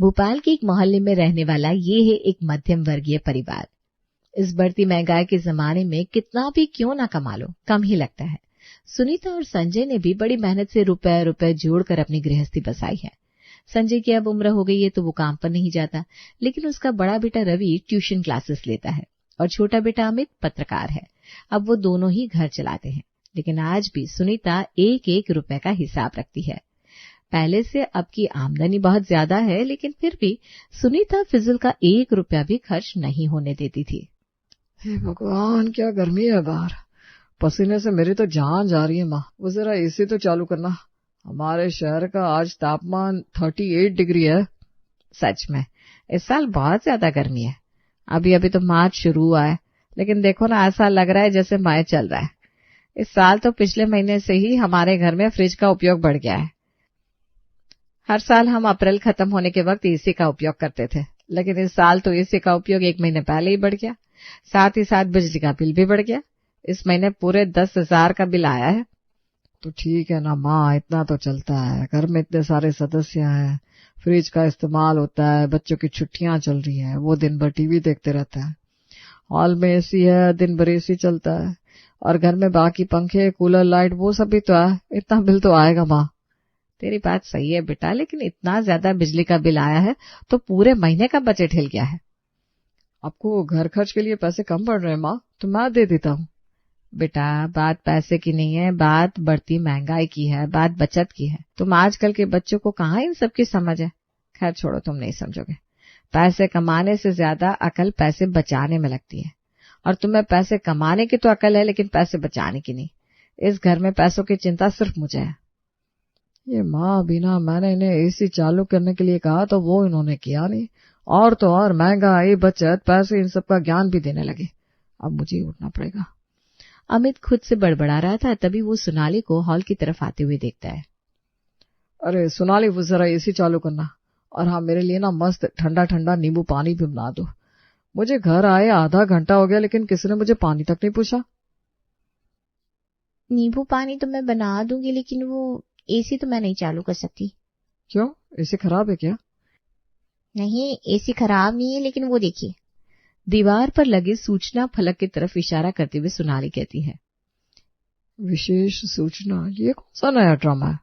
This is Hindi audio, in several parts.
भोपाल के एक मोहल्ले में रहने वाला ये है एक मध्यम वर्गीय परिवार। इस बढ़ती महंगाई के जमाने में कितना भी क्यों ना कमा लो, कम ही लगता है। सुनीता और संजय ने भी बड़ी मेहनत से रुपए जोड़कर अपनी गृहस्थी बसाई है। संजय की अब उम्र हो गई है तो वो काम पर नहीं जाता, लेकिन उसका बड़ा बेटा रवि ट्यूशन क्लासेस लेता है और छोटा बेटा अमित पत्रकार है। अब वो दोनों ही घर चलाते हैं, लेकिन आज भी सुनीता एक एक रुपए का हिसाब रखती है। पहले से अब की आमदनी बहुत ज्यादा है, लेकिन फिर भी सुनीता फिजूल का 1 रुपया भी खर्च नहीं होने देती थी। हे भगवान, क्या गर्मी है बाहर, पसीने से मेरी तो जान जा रही है। माँ, वो जरा एसी तो चालू करना। हमारे शहर का आज तापमान 38 डिग्री है। सच में इस साल बहुत ज्यादा गर्मी है। अभी अभी तो मार्च शुरू हुआ है, लेकिन देखो ना, ऐसा लग रहा है जैसे मई चल रहा है। इस साल तो पिछले महीने से ही हमारे घर में फ्रिज का उपयोग बढ़ गया है। हर साल हम अप्रैल खत्म होने के वक्त एसी का उपयोग करते थे, लेकिन इस साल तो एसी का उपयोग 1 महीने पहले ही बढ़ गया। साथ ही साथ बिजली का बिल भी बढ़ गया। इस महीने पूरे 10,000 का बिल आया है। तो ठीक है ना माँ, इतना तो चलता है। घर में इतने सारे सदस्य हैं, फ्रिज का इस्तेमाल होता है, बच्चों की छुट्टियां चल रही हैं, वो दिन भर टीवी देखते रहते हैं। हॉल में एसी है, दिन भर एसी चलता है, और घर में बाकी पंखे, कूलर, लाइट वो सब भी तो है। इतना बिल तो आएगा माँ। तेरी बात सही है बेटा, लेकिन इतना ज्यादा बिजली का बिल आया है तो पूरे महीने का बजट हिल गया है। आपको घर खर्च के लिए पैसे कम पड़ रहे हैं माँ, तो मैं दे देता हूँ। बेटा, बात पैसे की नहीं है, बात बढ़ती महंगाई की है, बात बचत की है। तुम आजकल के बच्चों को कहाँ इन सब की समझ है। खैर छोड़ो, तुम नहीं समझोगे। पैसे कमाने से ज्यादा अकल पैसे बचाने में लगती है, और तुम्हें पैसे कमाने की तो अकल है, लेकिन पैसे बचाने की नहीं। इस घर में पैसों की चिंता सिर्फ मुझे है। ये माँ, बिना मैंने इन्हें एसी चालू करने के लिए कहा तो वो इन्होंने किया नहीं, और तो और महंगाई, बचत, पैसे, इन सब का ज्ञान भी देने लगे। अब मुझे ही उठना पड़ेगा। अमित खुद से बड़बड़ा रहा था, तभी वो सोनाली को हॉल की तरफ आते हुए देखता है। अरे सोनाली, वो जरा एसी चालू करना, और हाँ, मेरे लिए ना मस्त ठंडा ठंडा नींबू पानी भी बना दो। मुझे घर आए आधा घंटा हो गया, लेकिन किसी ने मुझे पानी तक नहीं पूछा। नींबू पानी तो मैं बना दूंगी, लेकिन वो एसी तो मैं नहीं चालू कर सकती। क्यों, एसी खराब है क्या? नहीं, एसी खराब नहीं है, लेकिन वो देखिए। दीवार पर लगे सूचना फलक की तरफ इशारा करते हुए सोनाली कहती है। विशेष सूचना? ये कौन सा नया ड्रामा है?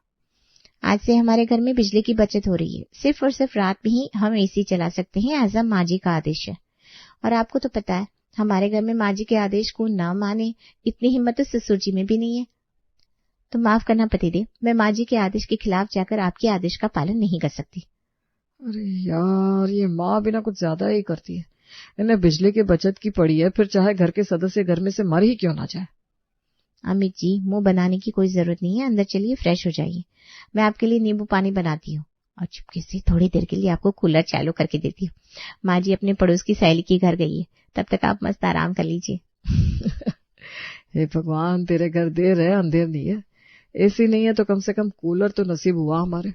आज से हमारे घर में बिजली की बचत हो रही है। सिर्फ और सिर्फ रात में ही हम एसी चला सकते हैं, ऐसा माँ जी का आदेश है। और आपको तो पता है, हमारे घर में माँ जी के आदेश को न माने इतनी हिम्मत तो ससुर जी में भी नहीं है। तो माफ करना पतिदेव, मैं माँ जी के आदेश के खिलाफ जाकर आपके आदेश का पालन नहीं कर सकती। अरे यार, ये माँ भी ना कुछ ज्यादा ही करती है। इन्हें बिजली की बचत की पड़ी है, फिर चाहे घर के सदस्य घर में से मर ही क्यों ना जाए। अमित जी, मुंह बनाने की कोई जरूरत नहीं है। अंदर चलिए, फ्रेश हो जाइए। मैं आपके लिए नींबू पानी बनाती हूँ, और चुपके से थोड़ी देर के लिए आपको कूलर चालू करके देती हूँ। माँ जी अपने पड़ोस की सहेली के घर गई है, तब तक आप मस्त आराम कर लीजिए। हे भगवान, तेरे घर देर है, अंधेर नहीं है। एसी नहीं है तो कम से कम कूलर तो नसीब हुआ हमारे,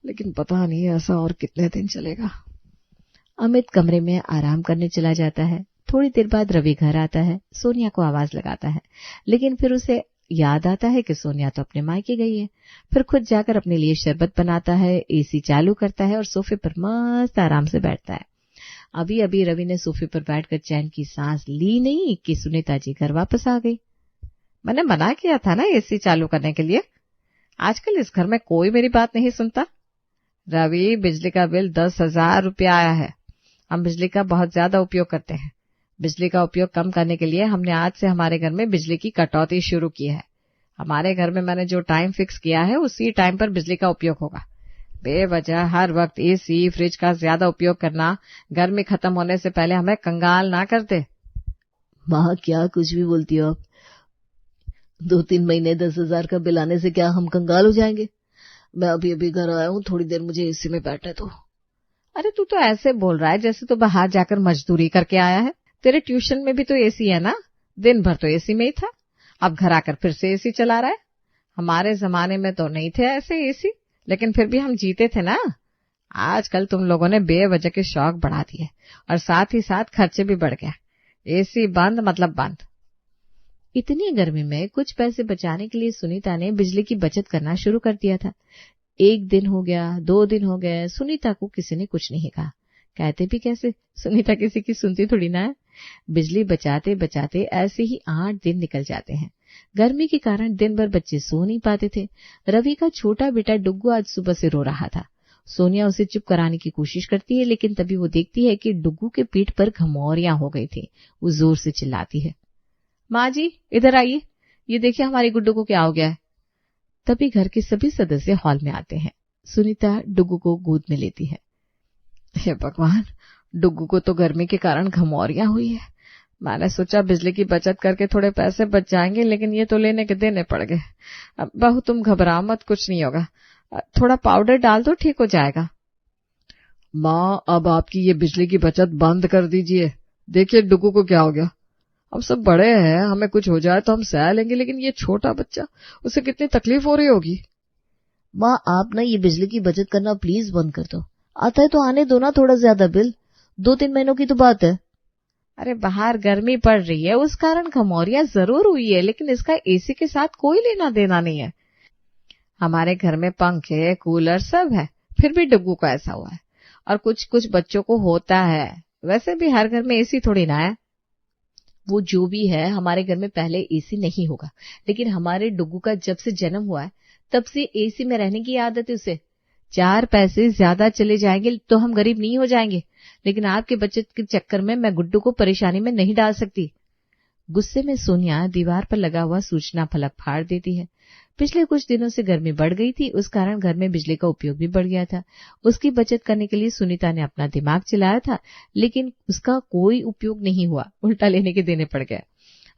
लेकिन पता नहीं ऐसा और कितने दिन चलेगा। अमित कमरे में आराम करने चला जाता है। थोड़ी देर बाद रवि घर आता है, सोनिया को आवाज लगाता है, लेकिन फिर उसे याद आता है कि सोनिया तो अपने मायके गई है। फिर खुद जाकर अपने लिए शरबत बनाता है, एसी चालू करता है और सोफे पर मस्त आराम से बैठता है। अभी अभी रवि ने सोफे पर बैठकर चैन की सांस ली नहीं कि सुनीता जी घर वापस आ गई। मैंने मना किया था ना एसी चालू करने के लिए। आजकल इस घर में कोई मेरी बात नहीं सुनता। रवि, बिजली का बिल 10,000 रुपया आया है। हम बिजली का बहुत ज्यादा उपयोग करते हैं। बिजली का उपयोग कम करने के लिए हमने आज से हमारे घर में बिजली की कटौती शुरू की है। हमारे घर में मैंने जो टाइम फिक्स किया है उसी टाइम पर बिजली का उपयोग होगा। बेवजह हर वक्त एसी, फ्रिज का ज्यादा उपयोग करना गर्मी खत्म होने से पहले हमें कंगाल ना कर दे। माँ, क्या कुछ भी बोलती हो आप? 2-3 महीने 10,000 का बिल आने से क्या हम कंगाल हो जाएंगे? मैं अभी अभी घर आया हूँ, थोड़ी देर मुझे एसी में बैठे तो। अरे तू तो ऐसे बोल रहा है जैसे तो बाहर जाकर मजदूरी करके आया है। तेरे ट्यूशन में भी तो एसी है ना, दिन भर तो एसी में ही था, अब घर आकर फिर से एसी चला रहा है। हमारे जमाने में तो नहीं थे ऐसे एसी, लेकिन फिर भी हम जीते थे ना। आजकल तुम लोगों ने बेवजह के शौक बढ़ा दिए, और साथ ही साथ खर्चे भी बढ़ गया। एसी बंद मतलब बंद। इतनी गर्मी में कुछ पैसे बचाने के लिए सुनीता ने बिजली की बचत करना शुरू कर दिया था। 1 दिन हो गया, 2 दिन हो गए, सुनीता को किसी ने कुछ नहीं कहा। कहते भी कैसे, सुनीता किसी की सुनती थोड़ी ना है। बिजली बचाते बचाते ऐसे ही 8 दिन निकल जाते हैं। गर्मी के कारण दिन भर बच्चे सो नहीं पाते थे। रवि का छोटा बेटा डुग्गू आज सुबह से रो रहा था। सोनिया उसे चुप कराने की कोशिश करती है, लेकिन तभी वो देखती है कि डुग्गू के पीठ पर घमौरियां हो गई थी। वो जोर से चिल्लाती है, माँ जी इधर आइए, ये देखिए हमारी गुड्डू को क्या हो गया है। तभी घर के सभी सदस्य हॉल में आते हैं। सुनीता डुग्गू को गोद में लेती है। हे भगवान, डुग्गू को तो गर्मी के कारण घमौरियां हुई है। मैंने सोचा बिजली की बचत करके थोड़े पैसे बच जाएंगे, लेकिन ये तो लेने के देने पड़ गए। अब बहू तुम घबरा मत, कुछ नहीं होगा, थोड़ा पाउडर डाल दो, ठीक हो जाएगा। माँ अब आपकी ये बिजली की बचत बंद कर दीजिए। देखिए डुग्गू को क्या हो गया। हम सब बड़े हैं, हमें कुछ हो जाए तो हम सह लेंगे, लेकिन ये छोटा बच्चा, उसे कितनी तकलीफ हो रही होगी। माँ आप ना ये बिजली की बचत करना प्लीज बंद कर दो। आता है तो आने दो ना थोड़ा ज्यादा बिल, 2-3 महीनों की तो बात है। अरे बाहर गर्मी पड़ रही है, उस कारण घमौरियां जरूर हुई है, लेकिन इसका एसी के साथ कोई लेना देना नहीं है। हमारे घर में पंखे कूलर सब है, फिर भी डुग्गू को ऐसा हुआ है। और कुछ कुछ बच्चों को होता है, वैसे भी हर घर में एसी थोड़ी ना है। वो जो भी है, हमारे घर में पहले एसी नहीं होगा, लेकिन हमारे डुग्गू का जब से जन्म हुआ है तब से एसी में रहने की आदत है उसे। 4 पैसे ज्यादा चले जाएंगे तो हम गरीब नहीं हो जाएंगे, लेकिन आपके बचत के चक्कर में मैं गुड्डू को परेशानी में नहीं डाल सकती। गुस्से में सोनिया दीवार पर लगा हुआ सूचना फलक फाड़ देती है। पिछले कुछ दिनों से गर्मी बढ़ गई थी, उस कारण घर में बिजली का उपयोग भी बढ़ गया था। उसकी बचत करने के लिए सुनीता ने अपना दिमाग चलाया था, लेकिन उसका कोई उपयोग नहीं हुआ, उल्टा लेने के देने पड़ गया।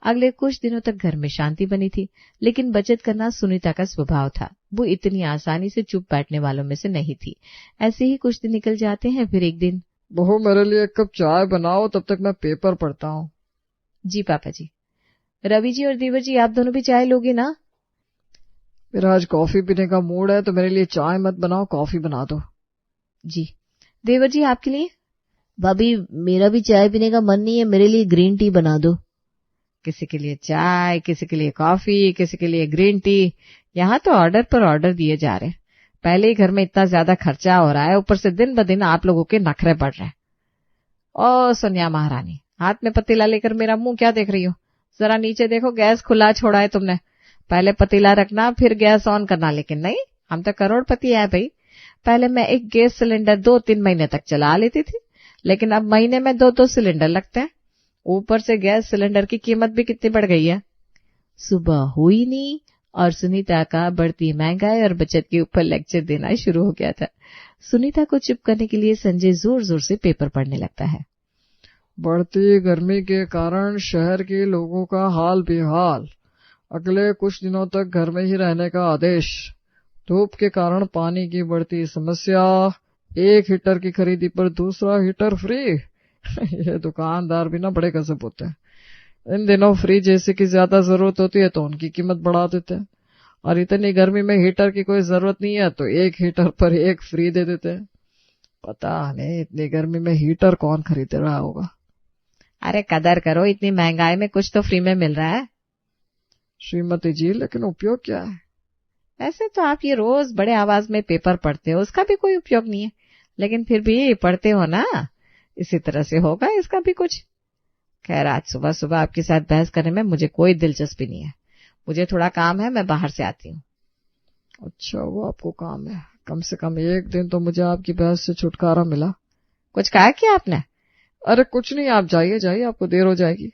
अगले कुछ दिनों तक घर में शांति बनी थी, लेकिन बचत करना सुनीता का स्वभाव था। वो इतनी आसानी से चुप बैठने वालों में से नहीं थी। ऐसे ही कुछ दिन निकल जाते हैं। फिर एक दिन, बहू मेरे लिए 1 कप चाय बनाओ, तब तक मैं पेपर पढ़ता हूँ। जी पापा जी। रवि जी और देवर जी आप दोनों भी चाय लोगे ना? मेरा आज कॉफी पीने का मूड है, तो मेरे लिए चाय मत बनाओ, कॉफी बना दो। जी। देवर जी आपके लिए? भाभी मेरा भी चाय पीने का मन नहीं है, मेरे लिए ग्रीन टी बना दो। किसी के लिए चाय, किसी के लिए कॉफी, किसी के लिए ग्रीन टी। यहाँ तो ऑर्डर पर ऑर्डर दिए जा रहे हैं। पहले ही घर में इतना ज्यादा खर्चा हो रहा है, ऊपर से दिन ब दिन आप लोगों के नखरे बढ़ रहे हैं। ओ सोनिया महारानी, हाथ में पतीला लेकर मेरा मुंह क्या देख रही हो? जरा नीचे देखो, गैस खुला छोड़ा है तुमने। पहले पतीला रखना, फिर गैस ऑन करना। लेकिन नहीं, हम तो करोड़पति है भाई। पहले मैं एक गैस सिलेंडर 2-3 महीने तक चला लेती थी, लेकिन अब महीने में 2-2 सिलेंडर लगते हैं। ऊपर से गैस सिलेंडर की कीमत भी कितनी बढ़ गई है। सुबह हुई नहीं और सुनीता का बढ़ती महंगाई और बचत के ऊपर लेक्चर देना शुरू हो गया था। सुनीता को चुप करने के लिए संजय जोर जोर से पेपर पढ़ने लगता है। बढ़ती गर्मी के कारण शहर के लोगों का हाल बेहाल। अगले कुछ दिनों तक घर में ही रहने का आदेश। धूप के कारण पानी की बढ़ती समस्या। 1 हीटर की खरीदी पर दूसरा हीटर फ्री। ये दुकानदार भी ना बड़े गजब होते हैं। इन दिनों फ्रिज एसी की ज्यादा जरूरत होती है तो उनकी कीमत बढ़ा देते हैं, और इतनी गर्मी में हीटर की कोई जरूरत नहीं है तो 1 हीटर पर 1 फ्री दे देते हैं। पता नहीं इतनी गर्मी में हीटर कौन खरीद रहा होगा। अरे कदर करो, इतनी महंगाई में कुछ तो फ्री में मिल रहा है। श्रीमती जी, लेकिन उपयोग क्या है? ऐसे तो आप ये रोज बड़े आवाज में पेपर पढ़ते हो, उसका भी कोई उपयोग नहीं है, लेकिन फिर भी पढ़ते हो ना, इसी तरह से होगा इसका भी कुछ। खैर, आज सुबह सुबह आपके साथ बहस करने में मुझे कोई दिलचस्पी नहीं है। मुझे थोड़ा काम है, मैं बाहर से आती हूँ। अच्छा, वो आपको काम है। कम से कम एक दिन तो मुझे आपकी बहस से छुटकारा मिला। कुछ कहा क्या आपने? अरे कुछ नहीं, आप जाइए जाइए, आपको देर हो जाएगी।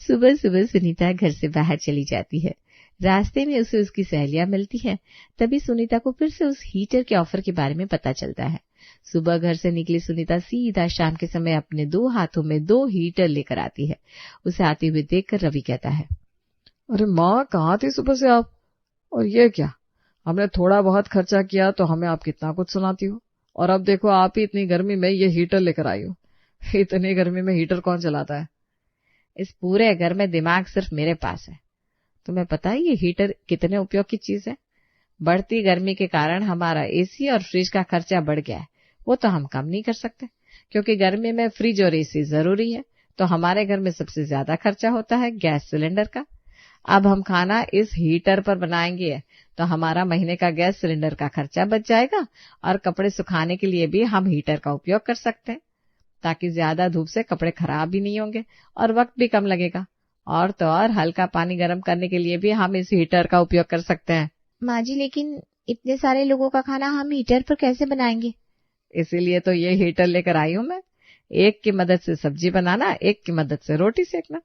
सुबह सुबह सुनीता घर से बाहर चली जाती है। रास्ते में उसे उसकी सहेलियां मिलती हैं। तभी सुनीता को फिर से उस हीटर के ऑफर के बारे में पता चलता है। सुबह घर से निकली सुनीता सीधा शाम के समय अपने 2 हाथों में 2 हीटर लेकर आती है। उसे आते हुए देखकर रवि कहता है, अरे माँ, कहाँ थी सुबह से आप? और ये क्या, हमने थोड़ा बहुत खर्चा किया तो हमें आप कितना कुछ सुनाती हो, और अब देखो आप ही इतनी गर्मी में ये हीटर लेकर आई हो। इतनी गर्मी में हीटर कौन चलाता है? इस पूरे घर में दिमाग सिर्फ मेरे पास है। तुम्हें पता है ये हीटर कितने उपयोग की चीज है? बढ़ती गर्मी के कारण हमारा एसी और फ्रिज का खर्चा बढ़ गया है। वो तो हम कम नहीं कर सकते, क्योंकि गर्मी में फ्रिज और एसी जरूरी है। तो हमारे घर में सबसे ज्यादा खर्चा होता है गैस सिलेंडर का। अब हम खाना इस हीटर पर बनाएंगे तो हमारा महीने का गैस सिलेंडर का खर्चा बच जाएगा और कपड़े सुखाने के लिए भी हम हीटर का उपयोग कर सकते हैं, ताकि ज्यादा धूप से कपड़े खराब भी नहीं होंगे और वक्त भी कम लगेगा। और तो और हल्का पानी गर्म करने के लिए भी हम इस हीटर का उपयोग कर सकते हैं। माँ जी, लेकिन इतने सारे लोगों का खाना हम हीटर पर कैसे बनाएंगे? इसीलिए तो ये हीटर लेकर आई हूं मैं। एक की मदद से सब्जी बनाना, एक की मदद से रोटी सेकना,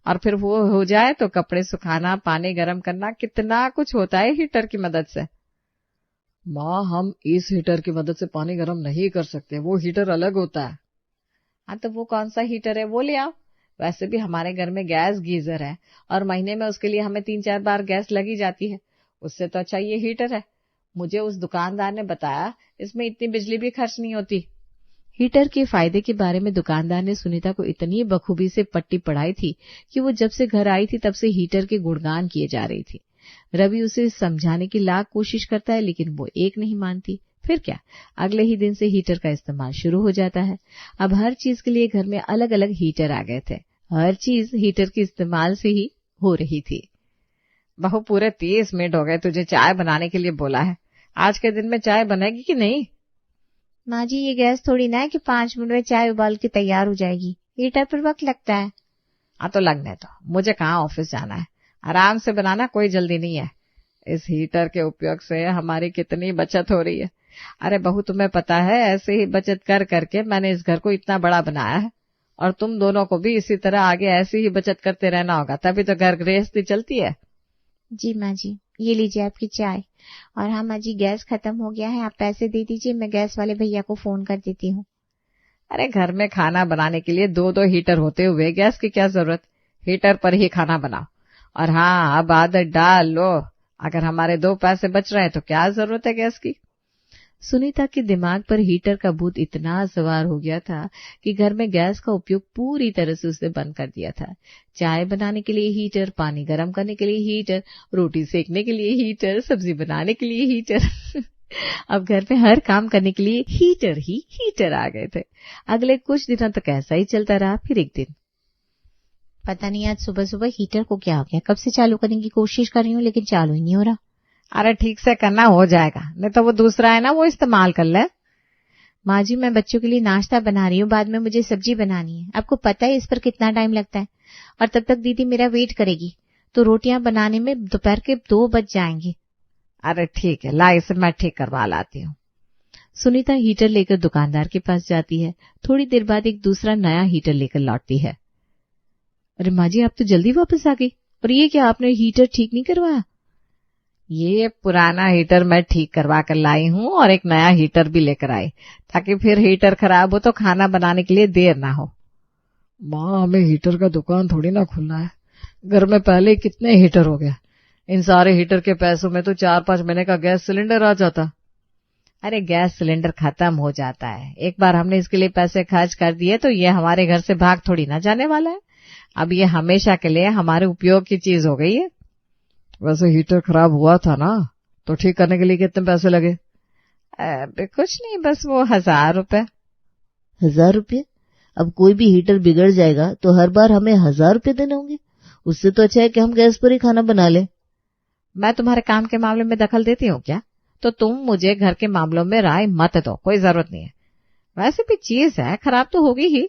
और फिर वो हो जाए तो कपड़े सुखाना, पानी गर्म करना, कितना कुछ होता है हीटर की मदद से। माँ, हम इस हीटर की मदद से पानी गर्म नहीं कर सकते, वो हीटर अलग होता है। हाँ, तो वो कौन सा हीटर है वो ले आओ। वैसे भी हमारे घर में गैस गीजर है और महीने में उसके लिए हमें 3-4 बार गैस लगी जाती है। उससे तो अच्छा ये हीटर है। मुझे उस दुकानदार ने बताया इसमें इतनी बिजली भी खर्च नहीं होती। हीटर के फायदे के बारे में दुकानदार ने सुनीता को इतनी बखूबी से पट्टी पढ़ाई थी कि वो जब से घर आई थी तब से हीटर के गुणगान किए जा रही थी। रवि उसे समझाने की लाख कोशिश करता है लेकिन वो एक नहीं मानती। फिर क्या, अगले ही दिन से हीटर का इस्तेमाल शुरू हो जाता है। अब हर चीज के लिए घर में अलग अलग हीटर आ गए थे। हर चीज हीटर के इस्तेमाल से ही हो रही थी। बहू, पूरे 30 मिनट हो गए तुझे चाय बनाने के लिए बोला है। आज के दिन में चाय बनेगी कि नहीं? माँ जी, ये गैस थोड़ी ना है कि 5 मिनट में चाय उबाल के तैयार हो जाएगी। हीटर पर वक्त लगता है। हाँ, तो लगने दो, मुझे कहाँ ऑफिस जाना है। आराम से बनाना, कोई जल्दी नहीं है। इस हीटर के उपयोग से हमारी कितनी बचत हो रही है। अरे बहू, तुम्हें पता है ऐसे ही बचत कर करके मैंने इस घर को इतना बड़ा बनाया है, और तुम दोनों को भी इसी तरह आगे ऐसे ही बचत करते रहना होगा, तभी तो घर गृहस्थी चलती है। जी माँ जी, ये लीजिए आपकी चाय। और हाँ माँ जी, गैस खत्म हो गया है, आप पैसे दे दीजिए, मैं गैस वाले भैया को फोन कर देती हूँ। अरे घर में खाना बनाने के लिए 2-2 हीटर होते हुए गैस की क्या जरूरत? हीटर पर ही खाना बनाओ। और हाँ, अब आदत डाल लो, अगर हमारे 2 पैसे बच रहे हैं तो क्या जरूरत है गैस की। सुनीता के दिमाग पर हीटर का भूत इतना सवार हो गया था कि घर में गैस का उपयोग पूरी तरह से उसने बंद कर दिया था। चाय बनाने के लिए हीटर, पानी गर्म करने के लिए हीटर, रोटी सेकने के लिए हीटर, सब्जी बनाने के लिए हीटर अब घर में हर काम करने के लिए हीटर ही हीटर आ गए थे। अगले कुछ दिनों तक ऐसा ही चलता रहा। फिर एक दिन, पता नहीं आज सुबह सुबह हीटर को क्या हो गया, कब से चालू करने की कोशिश कर रही हूँ लेकिन चालू ही नहीं हो रहा। अरे ठीक से करना, हो जाएगा, नहीं तो वो दूसरा है ना, वो इस्तेमाल कर ले। माँ जी, मैं बच्चों के लिए नाश्ता बना रही हूँ, बाद में मुझे सब्जी बनानी है। आपको पता है इस पर कितना टाइम लगता है, और तब तक दीदी मेरा वेट करेगी, तो रोटियां बनाने में दोपहर के 2 बज जाएंगे। अरे ठीक है, ला इसे मैं ठीक करवा लाती हूँ। सुनीता हीटर लेकर दुकानदार के पास जाती है। थोड़ी देर बाद एक दूसरा नया हीटर लेकर लौटती है। अरे माँ जी, आप तो जल्दी वापस आ गई, और ये क्या, आपने हीटर ठीक नहीं करवाया? ये पुराना हीटर मैं ठीक करवा कर लाई हूँ और एक नया हीटर भी लेकर आई, ताकि फिर हीटर खराब हो तो खाना बनाने के लिए देर ना हो। माँ, हमें हीटर का दुकान थोड़ी ना खुलना है। घर में पहले कितने हीटर हो गए, इन सारे हीटर के पैसों में तो 4-5 महीने का गैस सिलेंडर आ जाता। अरे गैस सिलेंडर खत्म हो जाता है, एक बार हमने इसके लिए पैसे खर्च कर दिए तो ये हमारे घर से भाग थोड़ी ना जाने वाला है। अब ये हमेशा के लिए हमारे उपयोग की चीज हो गई है। वैसे हीटर खराब हुआ था ना, तो ठीक करने के लिए कितने पैसे लगे? कुछ नहीं, बस वो 1000 रुपए। 1000 रुपये? अब कोई भी हीटर बिगड़ जाएगा तो हर बार हमें 1000 रुपये देने होंगे। उससे तो अच्छा है कि हम गैस पर ही खाना बना ले। मैं तुम्हारे काम के मामले में दखल देती हूँ क्या? तो तुम मुझे घर के मामलों में राय मत दो, कोई जरूरत नहीं है। वैसे भी चीज है, खराब तो होगी ही,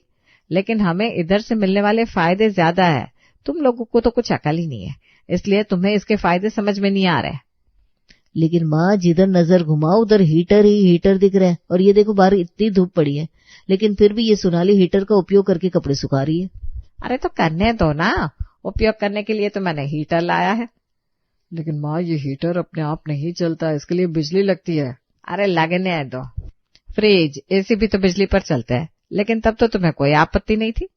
लेकिन हमें इधर से मिलने वाले फायदे ज्यादा है। तुम लोगों को तो कुछ अकल ही नहीं है, इसलिए तुम्हें इसके फायदे समझ में नहीं आ रहे। लेकिन माँ, जिधर नजर घुमाओ उधर हीटर ही हीटर दिख रहे हैं, और ये देखो बाहर इतनी धूप पड़ी है, लेकिन फिर भी ये सोनाली हीटर का उपयोग करके कपड़े सुखा रही है। अरे तो करने दो ना, उपयोग करने के लिए तो मैंने हीटर लाया है। लेकिन माँ, ये हीटर अपने आप नहीं चलता, इसके लिए बिजली लगती है। अरे लगने दो, फ्रिज, एसी भी तो बिजली पर चलते हैं, लेकिन तब तो तुम्हें कोई आपत्ति नहीं थी।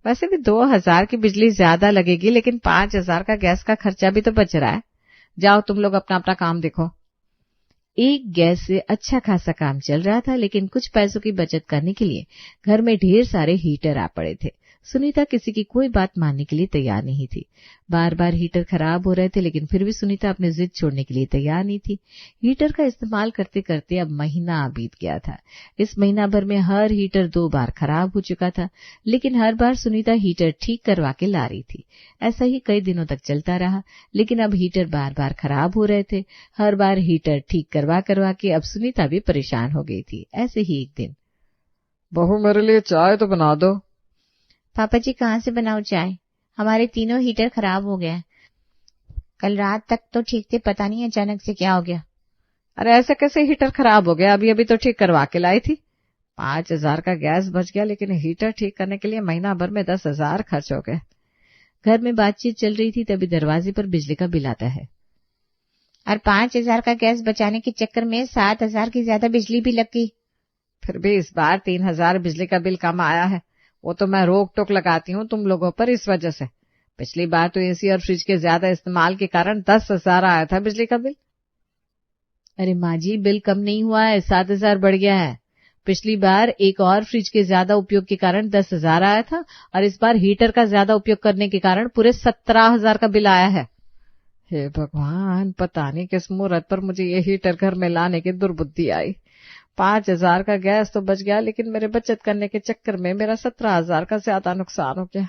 वैसे भी 2000 की बिजली ज्यादा लगेगी, लेकिन 5000 का गैस का खर्चा भी तो बच रहा है। जाओ तुम लोग अपना अपना काम देखो। एक गैस से अच्छा खासा काम चल रहा था, लेकिन कुछ पैसों की बचत करने के लिए घर में ढेर सारे हीटर आ पड़े थे। सुनीता किसी की कोई बात मानने के लिए तैयार नहीं थी। बार बार हीटर खराब हो रहे थे, लेकिन फिर भी सुनीता अपनी जिद छोड़ने के लिए तैयार नहीं थी। हीटर का इस्तेमाल करते करते अब महीना बीत गया था। इस महीना भर में हर हीटर 2 बार खराब हो चुका था, लेकिन हर बार सुनीता हीटर ठीक करवा के ला रही थी। ऐसा ही कई दिनों तक चलता रहा, लेकिन अब हीटर बार बार खराब हो रहे थे। हर बार हीटर ठीक करवा के अब सुनीता भी परेशान हो गई थी। ऐसे ही एक दिन, बहू मेरे लिए चाय तो बना दो। पापा जी कहाँ से बनाऊं चाय, हमारे तीनों हीटर खराब हो गए। कल रात तक तो ठीक थे, पता नहीं अचानक से क्या हो गया। अरे ऐसे कैसे हीटर खराब हो गया, अभी अभी तो ठीक करवा के लाई थी। 5,000 का गैस बच गया, लेकिन हीटर ठीक करने के लिए महीना भर में 10,000 खर्च हो गए। घर में बातचीत चल रही थी, तभी दरवाजे पर बिजली का बिल आता है। और 5,000 का गैस बचाने के चक्कर में 7,000 की ज्यादा बिजली भी लग गई। फिर भी इस बार 3,000 बिजली का बिल कम आया है। वो तो मैं रोक टोक लगाती हूँ तुम लोगों पर इस वजह से। पिछली बार तो एसी और फ्रिज के ज्यादा इस्तेमाल के कारण 10,000 आया था बिजली का बिल। अरे माँ जी, बिल कम नहीं हुआ है, 7,000 बढ़ गया है। पिछली बार एक और फ्रिज के ज्यादा उपयोग के कारण 10,000 आया था, और इस बार हीटर का ज्यादा उपयोग करने के कारण पूरे 17,000 का बिल आया है। हे भगवान, पता नहीं किस मुहूर्त पर मुझे ये हीटर घर में लाने की दुर्बुद्धि आई। 5,000 का गैस तो बच गया, लेकिन मेरे बचत करने के चक्कर में मेरा 17,000 का ज्यादा नुकसान हो गया।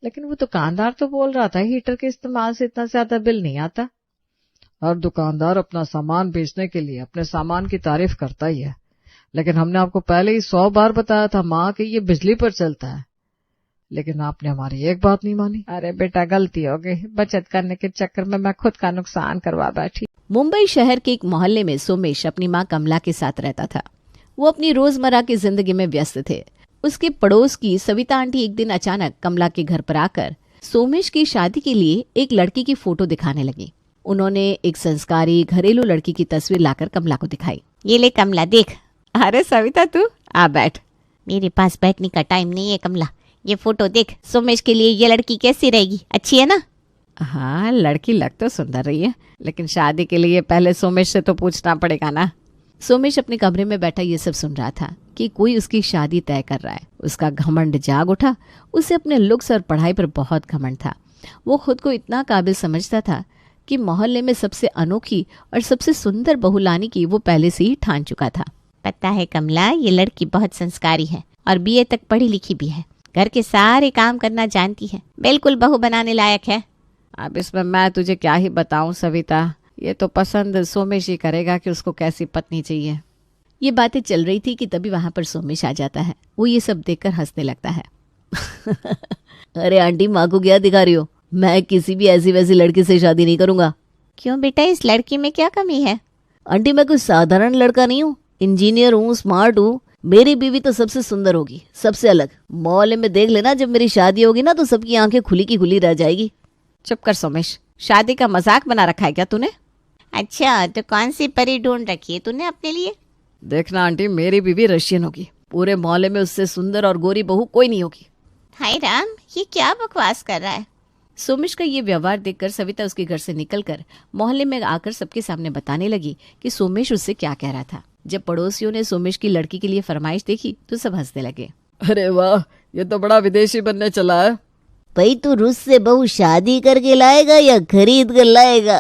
लेकिन वो दुकानदार तो बोल रहा था हीटर के इस्तेमाल से इतना ज्यादा बिल नहीं आता। हर दुकानदार अपना सामान बेचने के लिए अपने सामान की तारीफ करता ही है, लेकिन हमने आपको पहले ही 100 बार बताया था माँ कि ये बिजली पर चलता है, लेकिन आपने हमारी एक बात नहीं मानी। अरे बेटा, गलती हो गई, बचत करने के चक्कर में मैं खुद का नुकसान करवा बैठी। मुंबई शहर के एक मोहल्ले में सोमेश अपनी मां कमला के साथ रहता था। वो अपनी रोजमर्रा की जिंदगी में व्यस्त थे। उसके पड़ोस की सविता आंटी एक दिन अचानक कमला के घर पर आकर सोमेश की शादी के लिए एक लड़की की फोटो दिखाने लगी। उन्होंने एक संस्कारी घरेलू लड़की की तस्वीर लाकर कमला को दिखाई। ये ले कमला, देख। अरे सविता, तू आ बैठ। मेरे पास बैठने का टाइम नहीं है कमला, ये फोटो देख। सोमेश के लिए ये लड़की कैसी रहेगी, अच्छी है ना? हाँ, लड़की लग तो सुंदर रही है, लेकिन शादी के लिए पहले सोमेश से तो पूछना पड़ेगा ना। सोमेश अपने कमरे में बैठा ये सब सुन रहा था कि कोई उसकी शादी तय कर रहा है। उसका घमंड जाग उठा। उसे अपने लुक्स और पढ़ाई पर बहुत घमंड था। वो खुद को इतना काबिल समझता था कि मोहल्ले में सबसे अनोखी और सबसे सुंदर बहू लाने की वो पहले से ही ठान चुका था। पता है कमला, ये लड़की बहुत संस्कारी है और बीए तक पढ़ी लिखी भी है। घर के सारे काम करना जानती है, बिल्कुल बहू बनाने लायक है। अब इसमें मैं तुझे क्या ही बताऊं सविता, ये तो पसंद सोमेश ही करेगा कि उसको कैसी पत्नी चाहिए। ये बातें चल रही थी कि तभी वहां पर सोमेश आ जाता है। वो ये सब देखकर हंसने लगता है। अरे आंटी, माँ को क्या दिखा रही हो? मैं किसी भी ऐसी वैसी लड़की से शादी नहीं करूंगा। क्यों बेटा, इस लड़की में क्या कमी है? आंटी, मैं कोई साधारण लड़का नहीं हूँ, इंजीनियर हूँ, स्मार्ट हूँ। मेरी बीवी तो सबसे सुंदर होगी, सबसे अलग। मोहल्ले में देख लेना, जब मेरी शादी होगी ना तो सबकी आंखें खुली की खुली रह जाएगी। चुप कर सोमेश, शादी का मजाक बना रखा है क्या तूने? अच्छा, तो कौन सी परी ढूंढ रखी है तूने अपने लिए? देखना आंटी, मेरी बीवी रशियन होगी। पूरे मोहल्ले में उससे सुंदर और गोरी बहू कोई नहीं होगी। हाय राम, ये क्या बकवास कर रहा है? सोमेश का ये व्यवहार देखकर सविता उसके घर से निकलकर मोहल्ले में आकर सबके सामने बताने लगी कि सोमेश उससे क्या कह रहा था। जब पड़ोसियों ने सोमेश की लड़की के लिए फरमाइश देखी तो सब हंसने लगे। अरे वाह, ये तो बड़ा विदेशी बनने चला है। भाई, तू रूस से बहू शादी करके लाएगा या खरीद कर लाएगा?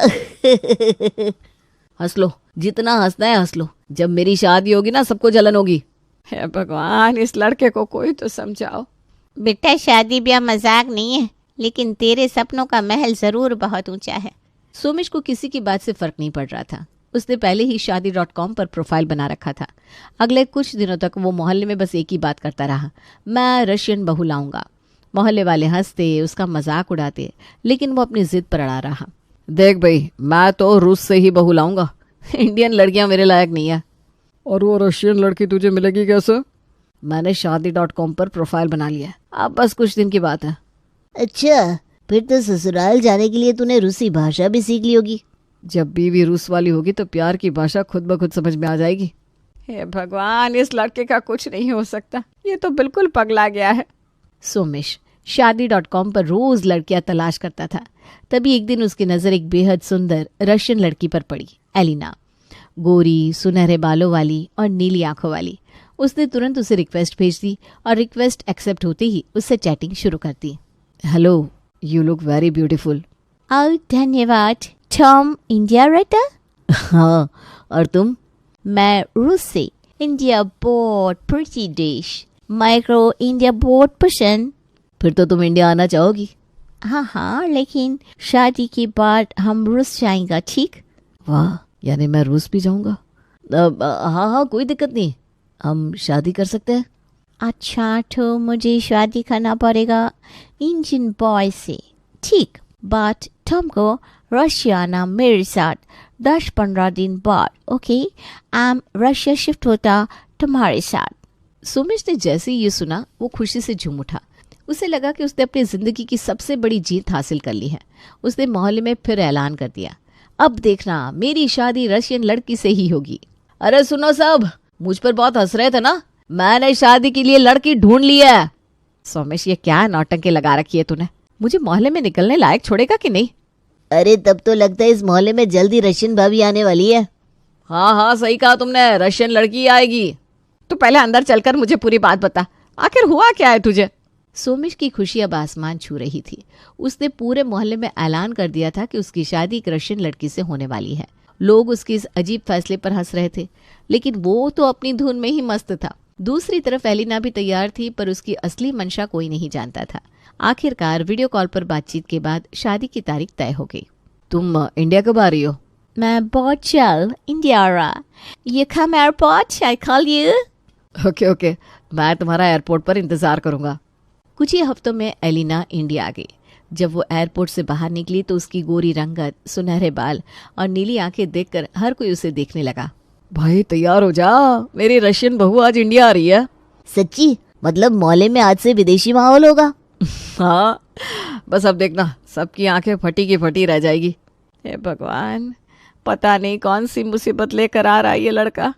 हंस लो, जितना हंसना है हंस लो। जब मेरी शादी होगी ना सबको जलन होगी। हे भगवान, इस लड़के को कोई तो समझाओ। बेटा, शादी ब्याह मजाक नहीं है, लेकिन तेरे सपनों का महल जरूर बहुत ऊंचा है। सोमेश को किसी की बात से फर्क नहीं पड़ रहा था। उसने पहले ही शादी.com पर प्रोफाइल बना रखा था। अगले कुछ दिनों तक वो मोहल्ले में बस एक ही बात करता रहा, मैं रशियन बहू लाऊंगा। मोहल्ले वाले हंसते, उसका मजाक उड़ाते, लेकिन वो अपनी जिद पर अड़ा रहा। देख भाई, मैं तो रूस से ही बहू लाऊंगा। इंडियन लड़कियां मेरे लायक नहीं है। और वो रशियन लड़की तुझे मिलेगी कैसे? मैंने शादी.com पर प्रोफाइल बना लिया, अब बस कुछ दिन की बात है। अच्छा, फिर तो ससुराल जाने के लिए तूने रूसी भाषा भी सीख ली होगी। जब बीवी रूस वाली होगी तो प्यार की भाषा खुद ब खुद समझ में आ जाएगी। हे भगवान, इस लड़के का कुछ नहीं हो सकता, ये तो बिल्कुल पगला गया है। सोमेश शादी.com पर रोज लड़कियां तलाश करता था। तभी एक दिन उसकी नजर एक बेहद सुंदर रशियन लड़की पर पड़ी, एलिना। गोरी, सुनहरे बालों वाली और नीली आंखों वाली। उसने तुरंत उसे रिक्वेस्ट भेज दी और रिक्वेस्ट एक्सेप्ट होते ही उससे चैटिंग शुरू कर दी। Hello, you look very beautiful. Oh धन्यवाद। टॉम इंडिया रहता? हाँ, और तुम? मैं रूस से। इंडिया बहुत प्रिटी देश। माइक्रो इंडिया बहुत पसंद। फिर तो तुम इंडिया आना चाहोगी? हाँ, लेकिन शादी के बाद हम रूस जाएंगे, ठीक? वाह, यानी मैं रूस भी जाऊंगा? हाँ, कोई दिक्कत नहीं, हम शादी कर सकते हैं। अच्छा, तो मुझे शादी करना पड़ेगा इंडियन बॉय से, ठीक? बट तुमको रशिया आना मेरे साथ 10-15 दिन बाद, ओके? रशिया शिफ्ट होता तुम्हारे साथ। सोमेश ने जैसे ही ये सुना वो खुशी से झूम उठा। उसे लगा कि उसने अपनी जिंदगी की सबसे बड़ी जीत हासिल कर ली है। उसने मोहल्ले में फिर ऐलान कर दिया, अब देखना मेरी शादी रशियन लड़की से ही होगी। अरे सुनो सब, मुझ पर बहुत हंस रहे थे ना, मैंने शादी के लिए लड़की ढूंढ ली है। सोमेश, ये क्या नौटंकी लगा रखी है तूने? मुझे मोहल्ले में निकलने लायक छोड़ेगा कि नहीं? अरे तब तो लगता है इस मोहल्ले में जल्दी रशियन भाभी आने वाली है। हाँ, सही कहा तुमने, रशियन लड़की आएगी। तो पहले अंदर चलकर मुझे पूरी बात बता, आखिर हुआ क्या है तुझे? सोमेश की खुशी अब आसमान छू रही थी। उसने पूरे मोहल्ले में ऐलान कर दिया था कि उसकी शादी एक रशियन लड़की से होने वाली है। लोग उसके इस अजीब फैसले पर हंस रहे थे, लेकिन वो तो अपनी धुन में ही मस्त था। दूसरी तरफ एलिना भी तैयार थी, पर उसकी असली मंशा कोई नहीं जानता था। आखिरकार वीडियो कॉल पर बातचीत के बाद शादी की तारीख तय हो गई। तुम इंडिया कब आ रही हो? मैं बहुत जल्द इंडिया आ रहा। You come airport, I call you. Okay, मैं तुम्हारा एयरपोर्ट पर इंतजार करूंगा। कुछ ही हफ्तों में एलिना इंडिया आ गई। जब वो एयरपोर्ट से बाहर निकली तो उसकी गोरी रंगत, सुनहरे बाल और नीली आंखें देखकर हर कोई उसे देखने लगा। भाई तैयार हो जा, मेरी रशियन बहू आज इंडिया आ रही है। सच्ची? मतलब मोहल्ले में आज से विदेशी माहौल होगा? हाँ, बस अब देखना सबकी आंखें फटी की फटी रह जाएगी। हे भगवान, पता नहीं कौन सी मुसीबत लेकर आ रहा है ये लड़का।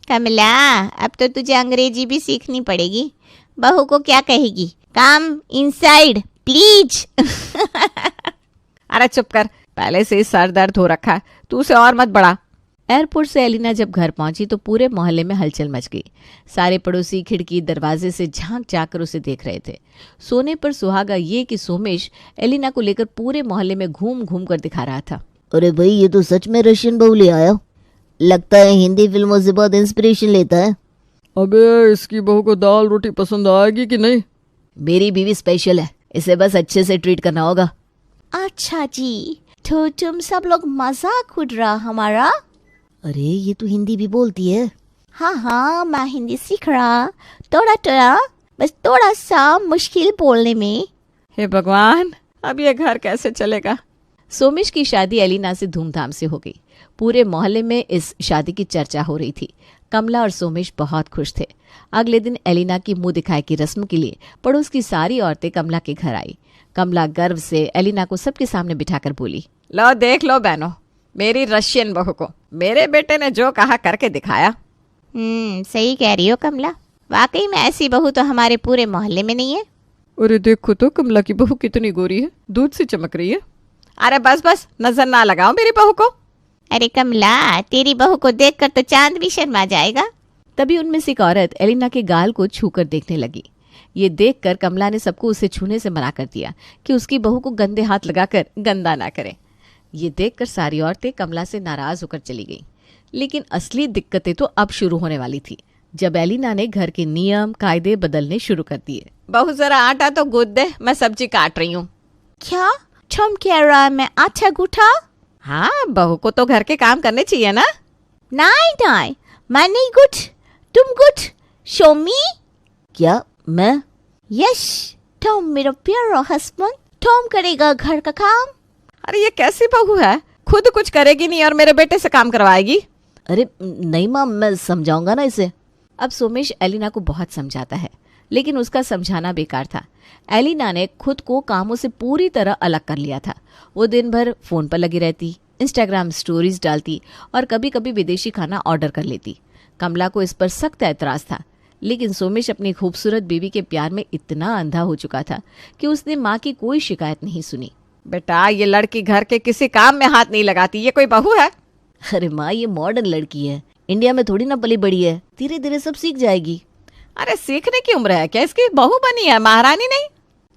कमला, अब तो तुझे अंग्रेजी भी सीखनी पड़ेगी। बहू को क्या कहेगी? Come inside please. अरे चुप कर, पहले से ही सर दर्द हो रखा है, तू उसे और मत बढ़ा। एयरपोर्ट से एलिना जब घर पहुंची तो पूरे मोहल्ले में हलचल मच गई। सारे पड़ोसी खिड़की दरवाजे से झांक झांक कर उसे देख रहे थे। सोने पर सुहागा ये कि सोमेश एलिना को लेकर पूरे मोहल्ले में घूम घूम कर दिखा रहा था। अरे भाई, ये तो सच में रशियन बहू ले आया, लगता है हिंदी फिल्मों से बहुत इंस्पिरेशन लेता है। अबे इसकी बहू को दाल रोटी पसंद आएगी कि नहीं? मेरी बीवी स्पेशल है, इसे बस अच्छे से ट्रीट करना होगा। अच्छा जी, तो तुम सब लोग मजाक उड़ रहा हमारा? अरे ये तो हिंदी भी बोलती है। हाँ, मैं हिंदी सीख रहा, थोड़ा बस थोड़ा सा मुश्किल बोलने में। हे भगवान, अब ये घर कैसे चलेगा? सोमेश की शादी एलिना से धूमधाम से हो गई। पूरे मोहल्ले में इस शादी की चर्चा हो रही थी। कमला और सोमेश बहुत खुश थे। अगले दिन एलिना की मुंह दिखाई की रस्म के लिए पड़ोस की सारी औरतें कमला के घर आई। कमला गर्व से एलिना को सबके सामने बिठाकर बोली, लो देख लो बहनों, मेरी रशियन बहू को मेरे बेटे ने जो कहा करके दिखाया। सही कह रही हो कमला, वाकई में ऐसी बहू तो हमारे पूरे मोहल्ले में नहीं है। अरे देखो तो कमला की बहू कितनी गोरी है, दूध से चमक रही है। अरे बस नजर ना लगाओ मेरी बहू को। अरे कमला, तेरी बहू को देखकर तो चांद भी शर्मा जाएगा। तभी उनमें से एक औरत एलिना के गाल को छूकर देखने लगी। ये देखकर कमला ने सबको उसे छूने से मना कर दिया कि उसकी बहू को गंदे हाथ लगाकर गंदा ना करें। ये देखकर सारी औरतें कमला से नाराज होकर चली गईं। लेकिन असली दिक्कतें तो अब शुरू होने वाली थी, जब एलिना ने घर के नियम कायदे बदलने शुरू कर दिए। बहू जरा आटा तो गूंथ दे, मैं सब्जी काट रही हूँ। क्या तुम कह रहा है मैं आटा गूंथा? हाँ, बहू को तो घर के काम करने चाहिए ना। नहीं, मैं नहीं गूंथ, तुम गूंथ। शो मी। क्या मैं? यस, तुम मेरा प्यारा हस्बैंड, तुम करेगा घर का काम। अरे ये कैसी बहू है, खुद कुछ करेगी नहीं और मेरे बेटे से काम करवाएगी। अरे नहीं माँ, मैं समझाऊंगा ना इसे। अब सोमेश एलिना को बहुत समझाता है, लेकिन उसका समझाना बेकार था। एलिना ने खुद को कामों से पूरी तरह अलग कर लिया था। वो दिन भर फोन पर लगी रहती, इंस्टाग्राम स्टोरीज डालती और कभी कभी विदेशी खाना ऑर्डर कर लेती। कमला को इस पर सख्त ऐतराज था, लेकिन सोमेश अपनी खूबसूरत बीवी के प्यार में इतना अंधा हो चुका था कि उसने माँ की कोई शिकायत नहीं सुनी। बेटा, ये लड़की घर के किसी काम में हाथ नहीं लगाती, ये कोई बहू है? अरे माँ, ये मॉडर्न लड़की है, इंडिया में थोड़ी ना पली बड़ी है, धीरे धीरे सब सीख जाएगी। अरे सीखने की उम्र है क्या इसकी? बहू बनी है, महारानी नहीं।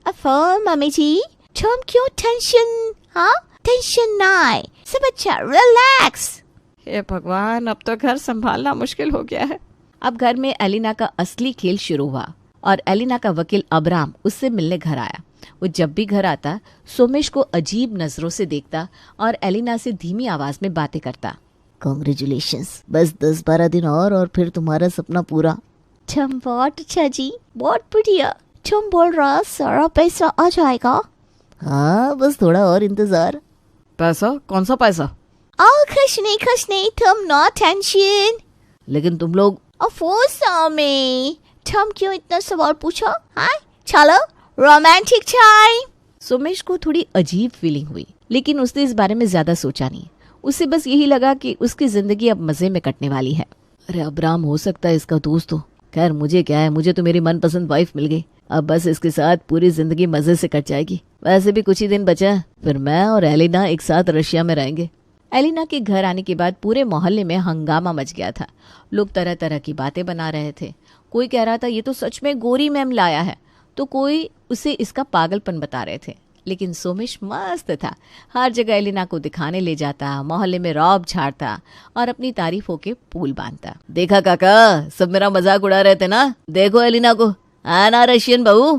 अफो मम्मी जी, तुम क्यों टेंशन? हाँ, टेंशन ना, सब अच्छा, रिलैक्स। हे भगवान, अब तो घर संभालना मुश्किल हो गया है। अब घर में एलिना का असली खेल शुरू हुआ और एलिना का वकील अब्राम उससे मिलने घर आया। वो जब भी घर आता सोमेश को अजीब नजरों से देखता और एलिना से धीमी आवाज में बातें करता। कांग्रेचुलेशंस, बस 10-12 दिन और फिर तुम्हारा सपना पूरा। तुम बहुत अच्छा जी, बहुत बढ़िया। तुम बोल रहा सारा पैसा आ जाएगा? हाँ, बस थोड़ा और इंतजार। पैसा? कौन सा पैसा? कुछ नहीं, तुम नो टेंशन। लेकिन तुम लोग अफसोस में तुम क्यों इतना सवाल पूछा? हाँ, चलो रोमांटिक टाइम। सोमेश को थोड़ी अजीब फीलिंग हुई, लेकिन उसने इस बारे में ज्यादा सोचा नहीं। उसे बस यही लगा कि उसकी जिंदगी अब मजे में कटने वाली है। अरे अब्राम हो सकता है इसका दोस्त हो। खैर मुझे क्या है, मुझे तो मेरी मनपसंद वाइफ मिल गई। अब बस इसके साथ पूरी जिंदगी मजे से कट जाएगी। वैसे भी कुछ ही दिन बचा है, फिर मैं और एलिना एक साथ रशिया में रहेंगे। एलिना के घर आने के बाद पूरे मोहल्ले में हंगामा मच गया था। लोग तरह तरह की बातें बना रहे थे। कोई कह रहा था ये तो सच में गोरी मैम लाया है, तो कोई उसे इसका पागलपन बता रहे थे। लेकिन सोमेश मस्त था। हर जगह एलिना को दिखाने ले जाता, मोहल्ले में रौब झाड़ता और अपनी तारीफों के पुल बांधता। देखा काका, सब मेरा मजाक उड़ा रहे थे ना। देखो एलिना को, आना रशियन बहू।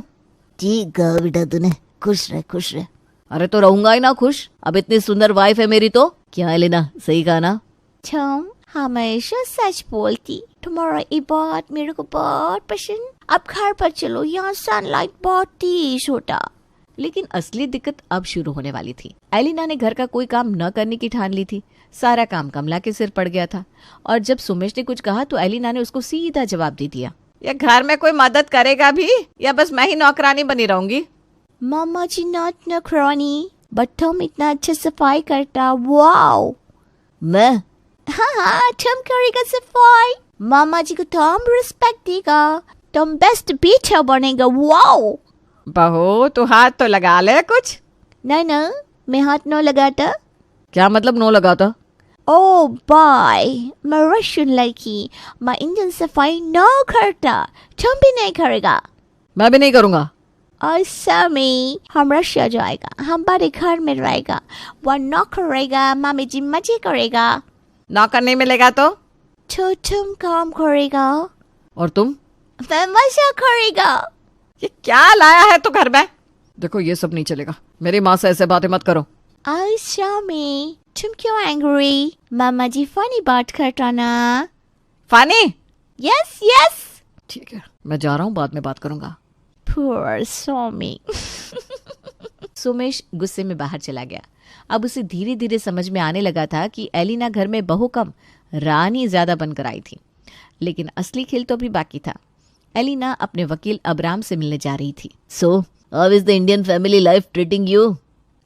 ठीक कहा बेटा तूने, खुश रह। अरे तो रहूंगा ही ना खुश, अब इतनी सुंदर वाइफ है मेरी तो। क्या एलिना, सही कहा ना? तुम हमेशा सच बोलती, तुम्हारा ये बात मेरे को बहुत पसंद। अब घर पर चलो, यहाँ सनलाइट बहुत तेज होता। लेकिन असली दिक्कत अब शुरू होने वाली थी। एलिना ने घर का कोई काम न करने की ठान ली थी। सारा काम कमला के सिर पड़ गया था और जब सोमेश ने कुछ कहा तो एलिना ने उसको सीधा जवाब दे दिया। ये घर में कोई मदद करेगा भी या बस मैं ही नौकरानी बनी रहूंगी? मामा जी नॉट नौकरानी, बट तुम इतना अच्छा सफाई करता। वाओ। मैं? हाँ, तुम करेगा सफाई, मामा जी को तुम रिस्पेक्ट देगा, तुम बेस्ट बेटा बनेगा। वाओ। बहू तू हाथ तो लगा ले कुछ। नहीं, मैं हाथ न लगाता। क्या मतलब नो लगाता? ओ बाय, मैं रशियन लड़की, मैं इंडियन सफाई न करता, तुम भी नहीं करेगा। मैं भी नहीं करूंगा। ऐसा में हम रशिया जाएगा, हम बड़े घर में रहेगा, वो न करेगा, मामी जी मजे करेगा। नौकर नहीं मिलेगा तो तुम काम करेगा और तुम? मैं मजा करेगा। ये क्या लाया है तू घर में? देखो ये सब नहीं चलेगा, मेरी माँ से ऐसे बातें मत करो। ऐसा में तुम क्यों एंग्री? मामा जी फनी बात करता ना। फानी? यस। ठीक है, मैं जा रहा हूँ, बाद में बात करूंगा। Poor Somi। सोमेश गुस्से में बाहर चला गया। अब उसे धीरे धीरे समझ में आने लगा था कि एलिना घर में बहू कम रानी ज्यादा बनकर आई थी। लेकिन असली खेल तो अभी बाकी था। एलिना अपने वकील अब्राम से मिलने जा रही थी। So, how is the Indian family life treating you?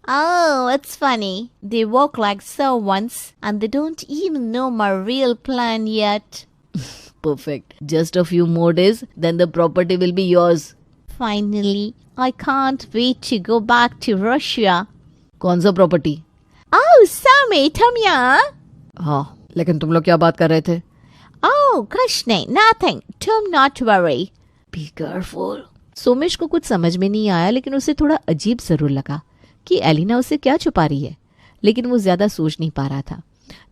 Oh, it's funny. They walk like servants and they don't even know my real plan yet. Perfect. Just a few more days, then the property will be yours. Finally, I can't wait to go back to Russia. कौन सा प्रॉपर्टी? Oh, Sammy, तुम यहाँ? हाँ, लेकिन तुम लोग क्या बात कर रहे थे? Oh, कुछ नहीं, nothing. तुम not worry. Be careful. Somesh को कुछ समझ में नहीं आया, लेकिन उसे थोड़ा अजीब जरूर लगा कि एलिना उसे क्या छुपा रही है। लेकिन वो ज्यादा सोच नहीं पा रहा था।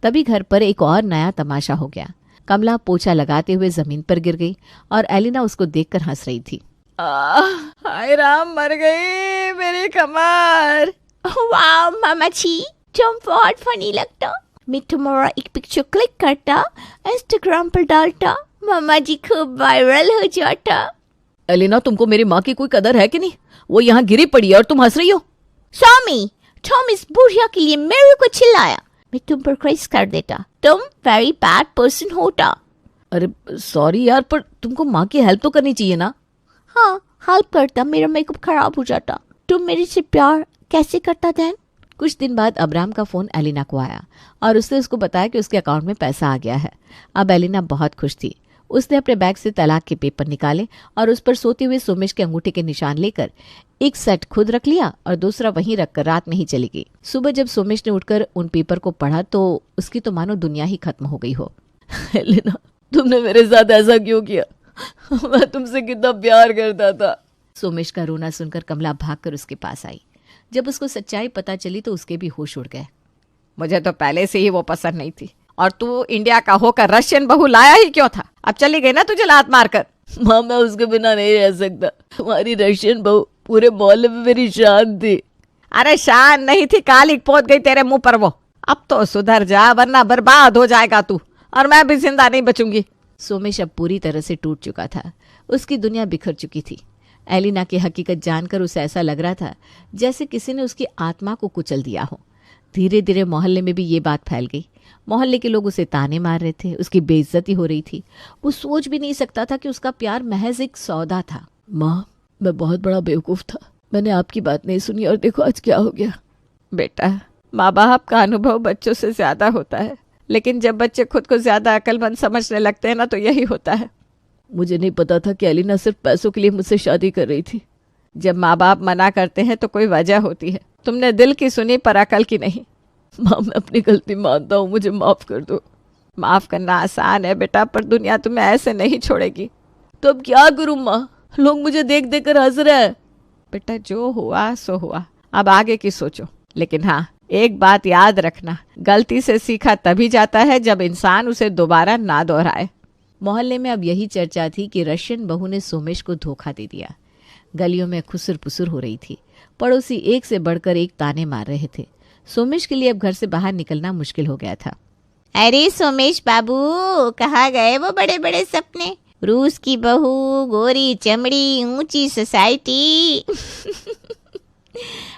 तभी घर पर एक और नया तमाशा हो गया। कमला पोछा लगाते हुए जमीन पर गिर गई और एलिना उसको देखकर हंस रही थी। हाय राम, मर गई मेरी कमर। वाह मामा जी, तुम बहुत फनी लगता। मैं तुम्हारा एक पिक्चर क्लिक करता, इंस्टाग्राम पर डालता, मामा जी खूब वायरल हो जाता। एलिना, तुमको मेरी माँ की कोई कदर है कि नहीं? वो यहाँ गिरी पड़ी है और तुम हंस रही हो। स्वामी, तुम इस बुढ़िया के लिए मेरे को चिल्लाया, मैं तुम पर क्रेज कर देता, तुम वेरी बैड पर्सन होता। अरे सॉरी यार, पर तुमको माँ की हेल्प तो करनी चाहिए ना। हाँ, हेल्प करता, मेरा मेकअप खराब हो जाता। तुम मेरे से प्यार कैसे करता देन? कुछ दिन बाद अब्राम का फोन एलिना को आया और उसने उसको बताया कि उसके अकाउंट में पैसा आ गया है। अब एलिना बहुत खुश थी। उसने अपने बैग से तलाक के पेपर निकाले और उस पर सोते हुए सोमेश के अंगूठे के निशान लेकर एक सेट खुद रख लिया और दूसरा वहीं रखकर रात में ही चली गई। सुबह जब सोमेश ने उठकर उन पेपर को पढ़ा तो उसकी तो मानो दुनिया ही खत्म हो गई हो। एलिना, तुमने मेरे साथ ऐसा क्यों किया? मैं तुमसे कितना प्यार करता था। सोमेश का रोना सुनकर कमला भागकर उसके पास आई। जब उसको सच्चाई पता चली तो उसके भी होश उड़ गए। मुझे तो पहले से ही वो पसंद नहीं थी, और तू इंडिया का होकर रशियन बहू लाया ही क्यों था? अब चली गई ना तुझे लात मारकर। माँ, मैं उसके बिना नहीं रह सकता। तुम्हारी रशियन बहू पूरे मोहल्ले में मेरी शान थी। अरे शान नहीं थी, काली पोत गई तेरे मुंह पर वो। अब तो सुधर जा, वरना बर्बाद हो जाएगा तू, और मैं भी जिंदा नहीं बचूंगी। सोमेश अब पूरी तरह से टूट चुका था। उसकी दुनिया बिखर चुकी थी। एलिना की हकीकत जानकर उसे ऐसा लग रहा था जैसे किसी ने उसकी आत्मा को कुचल दिया हो। धीरे धीरे मोहल्ले में भी ये बात फैल गई। मोहल्ले के लोग उसे ताने मार रहे थे, उसकी बेइज्जती हो रही थी। वो सोच भी नहीं सकता था कि उसका प्यार महज एक सौदा था। माँ, मैं बहुत बड़ा बेवकूफ था। मैंने आपकी बात नहीं सुनी, और देखो आज क्या हो गया। बेटा, माँ बाप का अनुभव बच्चों से ज्यादा होता है, लेकिन जब बच्चे खुद को ज्यादा अक्लमंद समझने लगते हैं ना, तो यही होता है। मुझे नहीं पता था कि एलिना सिर्फ पैसों के लिए मुझसे शादी कर रही थी। जब माँ बाप मना करते हैं तो कोई वजह होती है। तुमने दिल की सुनी पर अकल की नहीं। माँ, मैं अपनी गलती मानता हूँ, मुझे माफ कर दो। माफ करना आसान है बेटा, पर दुनिया तुम्हें ऐसे नहीं छोड़ेगी। तो अब क्या करूँ माँ? लोग मुझे देख देख कर हंस रहे हैं। बेटा, जो हुआ सो हुआ, अब आगे की सोचो। लेकिन हाँ, एक बात याद रखना, गलती से सीखा तभी जाता है जब इंसान उसे दोबारा ना दोहराए। मोहल्ले में अब यही चर्चा थी कि रशियन बहू ने सोमेश को धोखा दे दिया। गलियों में खुसर पुसर हो रही थी। पड़ोसी एक से बढ़कर एक ताने मार रहे थे। सोमेश के लिए अब घर से बाहर निकलना मुश्किल हो गया था। अरे सोमेश बाबू, कहाँ गए वो बड़े बड़े सपने? रूस की बहू, गोरी चमड़ी, ऊंची सोसाइटी।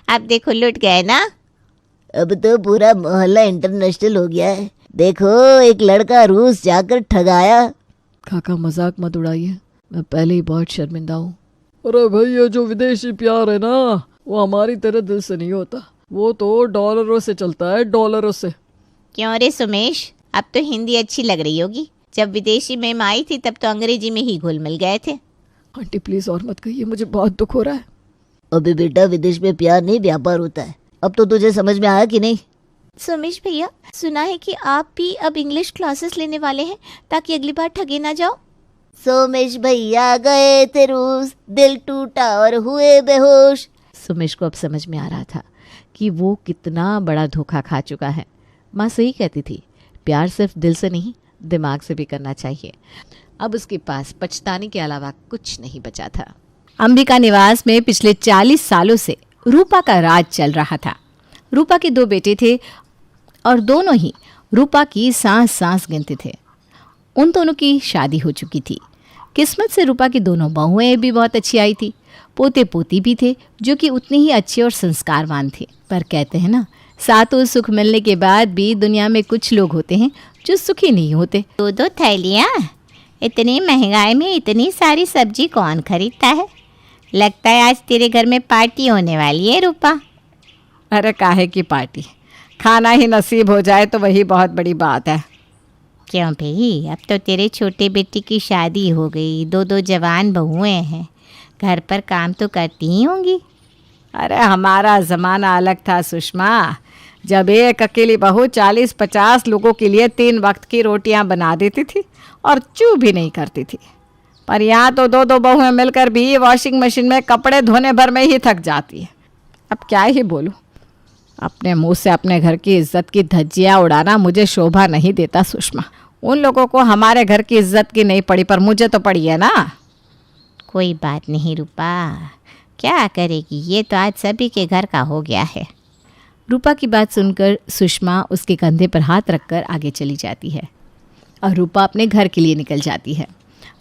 अब देखो लुट गए ना। अब तो पूरा मोहल्ला इंटरनेशनल हो गया है। देखो, एक लड़का रूस जाकर ठगाया। काका, मजाक मत उड़ाइए, मैं पहले ही बहुत शर्मिंदा हूँ। अरे भाई, ये जो विदेशी प्यार है ना, वो हमारी तरह दिल से नहीं होता। वो तो डॉलरों से चलता है, डॉलरों से। क्यों रे सोमेश, अब तो हिंदी अच्छी लग रही होगी। जब विदेशी में आई थी तब तो अंग्रेजी में ही घुल मिल गए थे। आंटी प्लीज और मत कहिए, मुझे बहुत दुख हो रहा है। अबे बेटा, विदेश में प्यार नहीं व्यापार होता है। अब तो तुझे समझ में आया कि नहीं? सोमेश भैया, सुना है कि आप भी अब इंग्लिश क्लासेस लेने वाले हैं ताकि अगली बार ठगे ना जाओ। सोमेश भैया गए थे रूस, दिल टूटा और हुए बेहोश। सोमेश को अब समझ में आ रहा था कि वो कितना बड़ा धोखा खा चुका है। माँ सही कहती थी, प्यार सिर्फ दिल से नहीं, दिमाग से भी करना चाहिए। अब उसके पास पछताने के अलावा कुछ नहीं बचा था। अंबिका निवास में पिछले 40 सालों से रूपा का राज चल रहा था। रूपा के 2 बेटे थे और दोनों ही रूपा की सांस सांस गिनते थे। उन दोनों की शादी हो चुकी थी। किस्मत से रूपा की दोनों बहुएं भी बहुत अच्छी आई थी। पोते पोती भी थे जो कि उतने ही अच्छे और संस्कारवान थे। पर कहते हैं ना, सातों सुख मिलने के बाद भी दुनिया में कुछ लोग होते हैं जो सुखी नहीं होते। 2-2 थैलियाँ? इतनी महंगाई में इतनी सारी सब्जी कौन खरीदता है? लगता है आज तेरे घर में पार्टी होने वाली है रूपा। अरे काहे की पार्टी, खाना ही नसीब हो जाए तो वही बहुत बड़ी बात है। क्यों भाई, अब तो तेरे छोटे बेटी की शादी हो गई, 2-2 जवान बहुएं हैं, घर पर काम तो करती ही होंगी। अरे हमारा ज़माना अलग था सुषमा, जब एक अकेली बहू 40-50 लोगों के लिए 3 वक्त की रोटियां बना देती थी और चू भी नहीं करती थी। पर यहाँ तो 2-2 बहुएं मिलकर भी वॉशिंग मशीन में कपड़े धोने भर में ही थक जाती है। अब क्या ही बोलूँ, अपने मुंह से अपने घर की इज्जत की धज्जियाँ उड़ाना मुझे शोभा नहीं देता सुषमा। उन लोगों को हमारे घर की इज्जत की नहीं पड़ी, पर मुझे तो पड़ी है ना। कोई बात नहीं रूपा, क्या करेगी, ये तो आज सभी के घर का हो गया है। रूपा की बात सुनकर सुषमा उसके कंधे पर हाथ रखकर आगे चली जाती है और रूपा अपने घर के लिए निकल जाती है।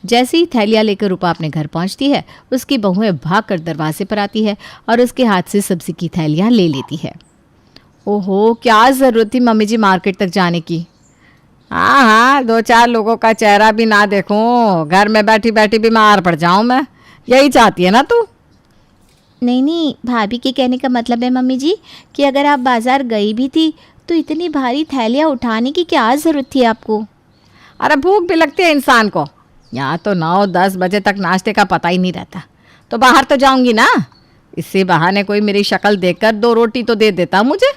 जैसे ही थैलियाँ लेकर रूपा अपने घर पहुंचती है, उसकी बहुएं भागकर दरवाजे पर आती है और उसके हाथ से सब्जी की थैलियाँ ले लेती है। ओहो, क्या ज़रूरत थी मम्मी जी मार्केट तक जाने की। हाँ, 2-4 लोगों का चेहरा भी ना देखूं, घर में बैठी बैठी बीमार पड़ जाऊं मैं, यही चाहती है ना तू? नहीं, भाभी के कहने का मतलब है मम्मी जी कि अगर आप बाजार गई भी थी तो इतनी भारी थैलियाँ उठाने की क्या ज़रूरत थी आपको? अरे भूख भी लगती है इंसान को। यहाँ तो 9-10 बजे तक नाश्ते का पता ही नहीं रहता, तो बाहर तो जाऊंगी ना। इसी बहाने कोई मेरी शक्ल देखकर 2 रोटी तो दे देता मुझे।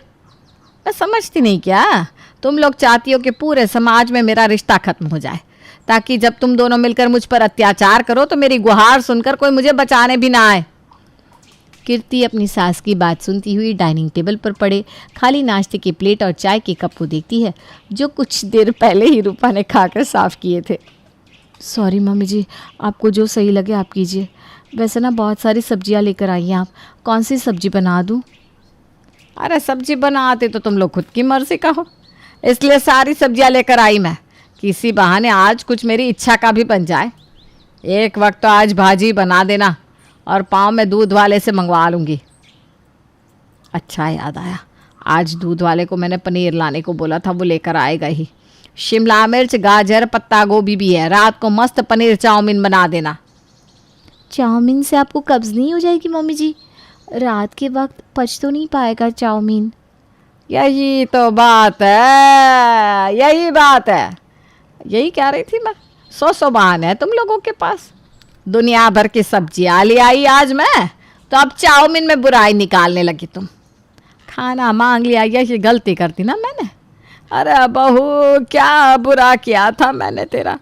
मैं समझती नहीं क्या, तुम लोग चाहती हो कि पूरे समाज में मेरा रिश्ता खत्म हो जाए, ताकि जब तुम दोनों मिलकर मुझ पर अत्याचार करो तो मेरी गुहार सुनकर कोई मुझे बचाने भी ना आए। कीर्ति अपनी सास की बात सुनती हुई डाइनिंग टेबल पर पड़े खाली नाश्ते की प्लेट और चाय के कप को देखती है, जो कुछ देर पहले ही रूपा ने खाकर साफ किए थे। सॉरी मम्मी जी, आपको जो सही लगे आप कीजिए। वैसे ना बहुत सारी सब्जियां लेकर आई हैं आप, कौन सी सब्जी बना दूं? अरे सब्जी बनाते तो तुम लोग खुद की मर्जी का हो, इसलिए सारी सब्जियां लेकर आई मैं। किसी बहाने आज कुछ मेरी इच्छा का भी बन जाए। एक वक्त तो आज भाजी बना देना और पाँव में दूध वाले से मंगवा लूँगी। अच्छा याद आया, आज दूध वाले को मैंने पनीर लाने को बोला था, वो लेकर आएगा ही। शिमला मिर्च, गाजर, पत्ता गोभी भी है। रात को मस्त पनीर चाउमीन बना देना। चाउमीन से आपको कब्ज़ नहीं हो जाएगी मम्मी जी? रात के वक्त पच तो नहीं पाएगा चाउमीन। यही तो बात है, यही बात है। यही कह रही थी मैं, 100 बहाने है तुम लोगों के पास। दुनिया भर की सब्जियाँ ले आई आज मैं, तो अब चाउमीन में बुराई निकालने लगी तुम। खाना मांग लिया, यही गलती करती ना मैंने। अरे बहू, क्या बुरा किया था मैंने तेरा।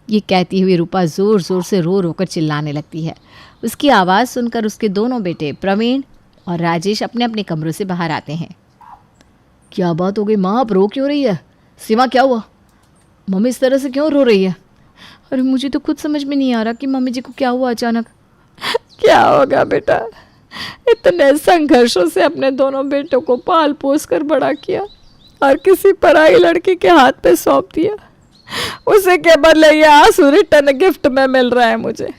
ये कहती हुई रूपा ज़ोर ज़ोर से रो रो कर चिल्लाने लगती है। उसकी आवाज़ सुनकर उसके दोनों बेटे प्रवीण और राजेश अपने अपने कमरों से बाहर आते हैं। क्या बात हो गई माँ, आप रो क्यों रही है? सीमा क्या हुआ? मम्मी इस तरह से क्यों रो रही है? अरे मुझे तो खुद समझ में नहीं आ रहा कि मम्मी जी को क्या हुआ अचानक। क्या होगा बेटा, इतने संघर्षों से अपने दोनों बेटों को पाल पोस कर बड़ा किया और किसी पराई लड़की के हाथ पे सौंप दिया। उसे के बदले ये आंसू रिटर्न गिफ्ट में मिल रहा है मुझे।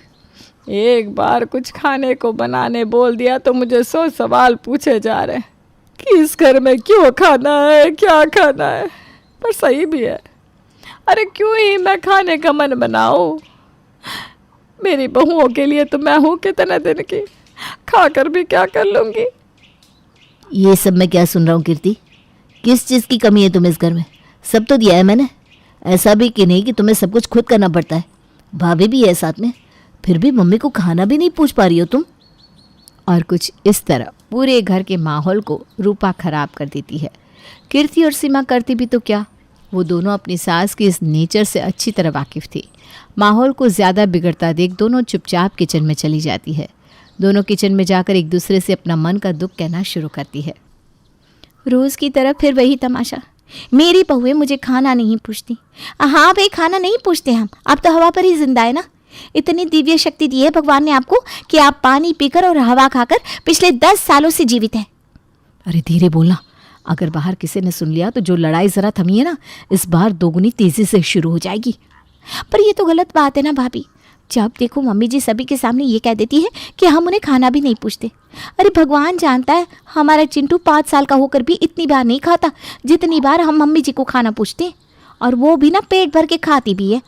एक बार कुछ खाने को बनाने बोल दिया तो मुझे 100 सवाल पूछे जा रहे हैं कि इस घर में क्यों खाना है, क्या खाना है। पर सही भी है, अरे क्यों ही मैं खाने का मन बनाऊं। मेरी बहुओं के लिए तो मैं हूँ कितने दिन की, खाकर भी क्या कर लूँगी। ये सब मैं क्या सुन रहा हूँ कीर्ति? किस चीज़ की कमी है तुम्हें इस घर में? सब तो दिया है मैंने। ऐसा भी कि नहीं कि तुम्हें सब कुछ खुद करना पड़ता है। भाभी भी है साथ में, फिर भी मम्मी को खाना भी नहीं पूछ पा रही हो तुम। और कुछ इस तरह पूरे घर के माहौल को रूपा खराब कर देती है। कीर्ति और सीमा करती भी तो क्या, वो दोनों अपनी सास की इस नेचर से अच्छी तरह वाकिफ़ थी। माहौल को ज़्यादा बिगड़ता देख दोनों चुपचाप किचन में चली जाती है। दोनों किचन में जाकर एक दूसरे से अपना मन का दुख कहना शुरू करती है। रोज़ की तरह फिर वही तमाशा। मेरी बहुएं मुझे खाना नहीं पूछती। हाँ भाई, खाना नहीं पूछते हम, आप तो हवा पर ही जिंदा है ना। इतनी दिव्य शक्ति दी है भगवान ने आपको कि आप पानी पीकर और हवा खाकर पिछले 10 सालों से जीवित हैं। अरे धीरे बोलना, अगर बाहर किसी ने सुन लिया तो जो लड़ाई ज़रा थमी है ना, इस बार दोगुनी तेज़ी से शुरू हो जाएगी। पर ये तो गलत बात है ना भाभी। जब देखो मम्मी जी सभी के सामने ये कह देती है कि हम उन्हें खाना भी नहीं पूछते। अरे भगवान जानता है, हमारा चिंटू 5 साल का होकर भी इतनी बार नहीं खाता जितनी बार हम मम्मी जी को खाना पूछते हैं। और वो भी ना पेट भर के खाती भी है।